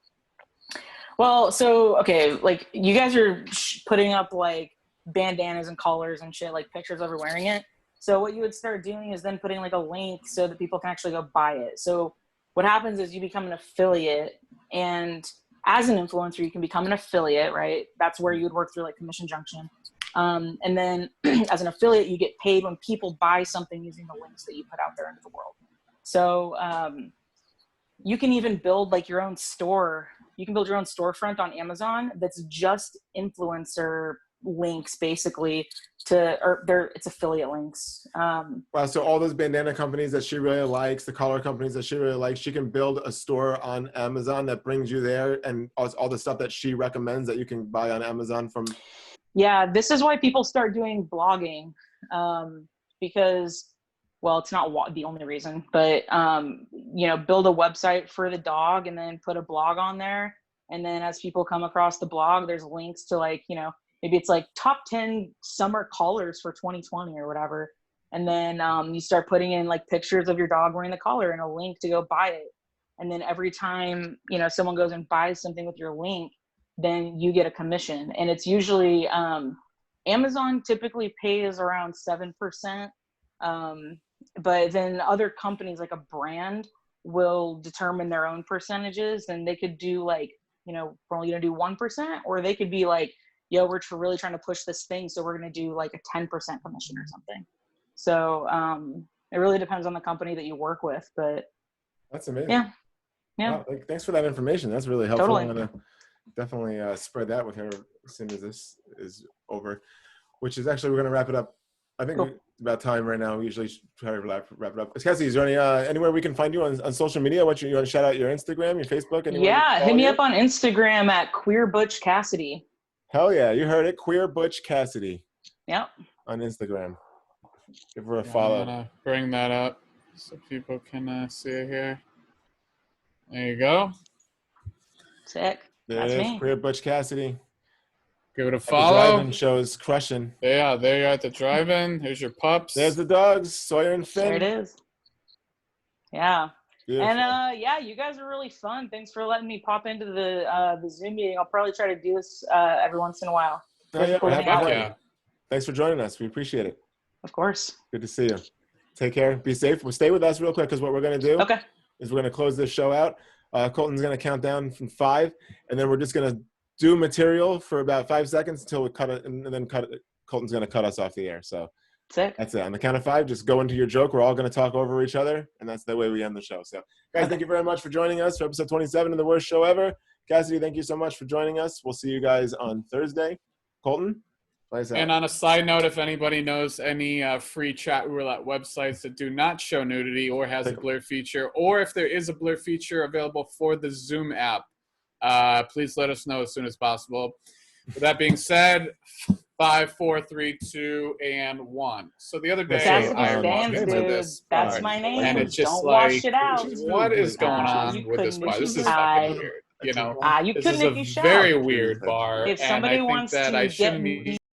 Well, so, okay, like, you guys are putting up, like, bandanas and collars and shit, like, pictures of her wearing it. So what you would start doing is then putting, like, a link so that people can actually go buy it. So what happens is you become an affiliate, and as an influencer, you can become an affiliate, right? That's where you would work through, like, Commission Junction. And then as an affiliate, you get paid when people buy something using the links that you put out there into the world. So you can even build, like, your own store. You can build your own storefront on Amazon that's just influencer links, basically, it's affiliate links. Wow, so all those bandana companies that she really likes, the collar companies that she really likes, she can build a store on Amazon that brings you there, and all the stuff that she recommends that you can buy on Amazon from. Yeah, this is why people start doing blogging, because, well, it's not the only reason, but, build a website for the dog and then put a blog on there. And then as people come across the blog, there's links to, like, maybe it's like top 10 summer collars for 2020 or whatever. And then you start putting in, like, pictures of your dog wearing the collar and a link to go buy it. and then every time, you know, someone goes and buys something with your link, then you get a commission. And it's usually Amazon typically pays around 7%, but then other companies like a brand will determine their own percentages, and they could do like, you know, we're only gonna do 1%, or they could be like, yo, we're really trying to push this thing, so we're gonna do like a 10% commission or something. So it really depends on the company that you work with, but That's amazing. yeah. Wow, thanks for that information. That's really helpful. Totally. I'm gonna definitely spread that with her as soon as this is over. Which is actually, we're gonna wrap it up. I think Cool. it's about time right now. We usually try to wrap it up. Cassie, is there any anywhere we can find you on social media? You want to shout out your Instagram, your Facebook? Anywhere we can Yeah, hit follow me you? up on Instagram at Queer Butch Cassidy. Hell yeah, you heard it. Queer Butch Cassidy Yep. on Instagram. Give her a I'm follow. gonna bring that up so people can see it here. There you go. Sick. There That's it is. me. Queer Butch Cassidy. Give it a At the follow. drive-in shows crushing. Yeah, there you're at the drive-in. Here's your pups. There's the dogs, Sawyer and Finn. There it is. Yeah. Beautiful. And yeah, you guys are really fun. Thanks for letting me pop into the Zoom meeting. I'll probably try to do this every once in a while. Oh, yeah, Cool to have hang out fun. with. Yeah. Thanks for joining us. We appreciate it. Of course. Good to see you. Take care. Be safe. Well, stay with us real quick, because what we're going to do Okay. is we're going to close this show out. Colton's going to count down from 5, and then we're just going to do material for about 5 seconds until we cut it, and then Colton's going to cut us off the air. So Sick. that's it. On the count of 5, just go into your joke. We're all going to talk over each other, and that's the way we end the show. So, guys, thank you very much for joining us for episode 27 of The Worst Show Ever. Cassidy, thank you so much for joining us. We'll see you guys on Thursday. Colton, play us out. And on a side note, if anybody knows any free chat roulette websites that do not show nudity or has a blur feature, or if there is a blur feature available for the Zoom app, please let us know as soon as possible. With that being said, 5, 4, 3, 2, and 1. So the other day, Cassidy I walked stands, into dude. this That's bar, my name. and it's just Don't like, wash it out. what is going on You with this couldn't bar? if This you is tried. fucking weird. You know, You this couldn't is if you a shout. very weird bar, If and somebody I think wants that to I get shouldn't me be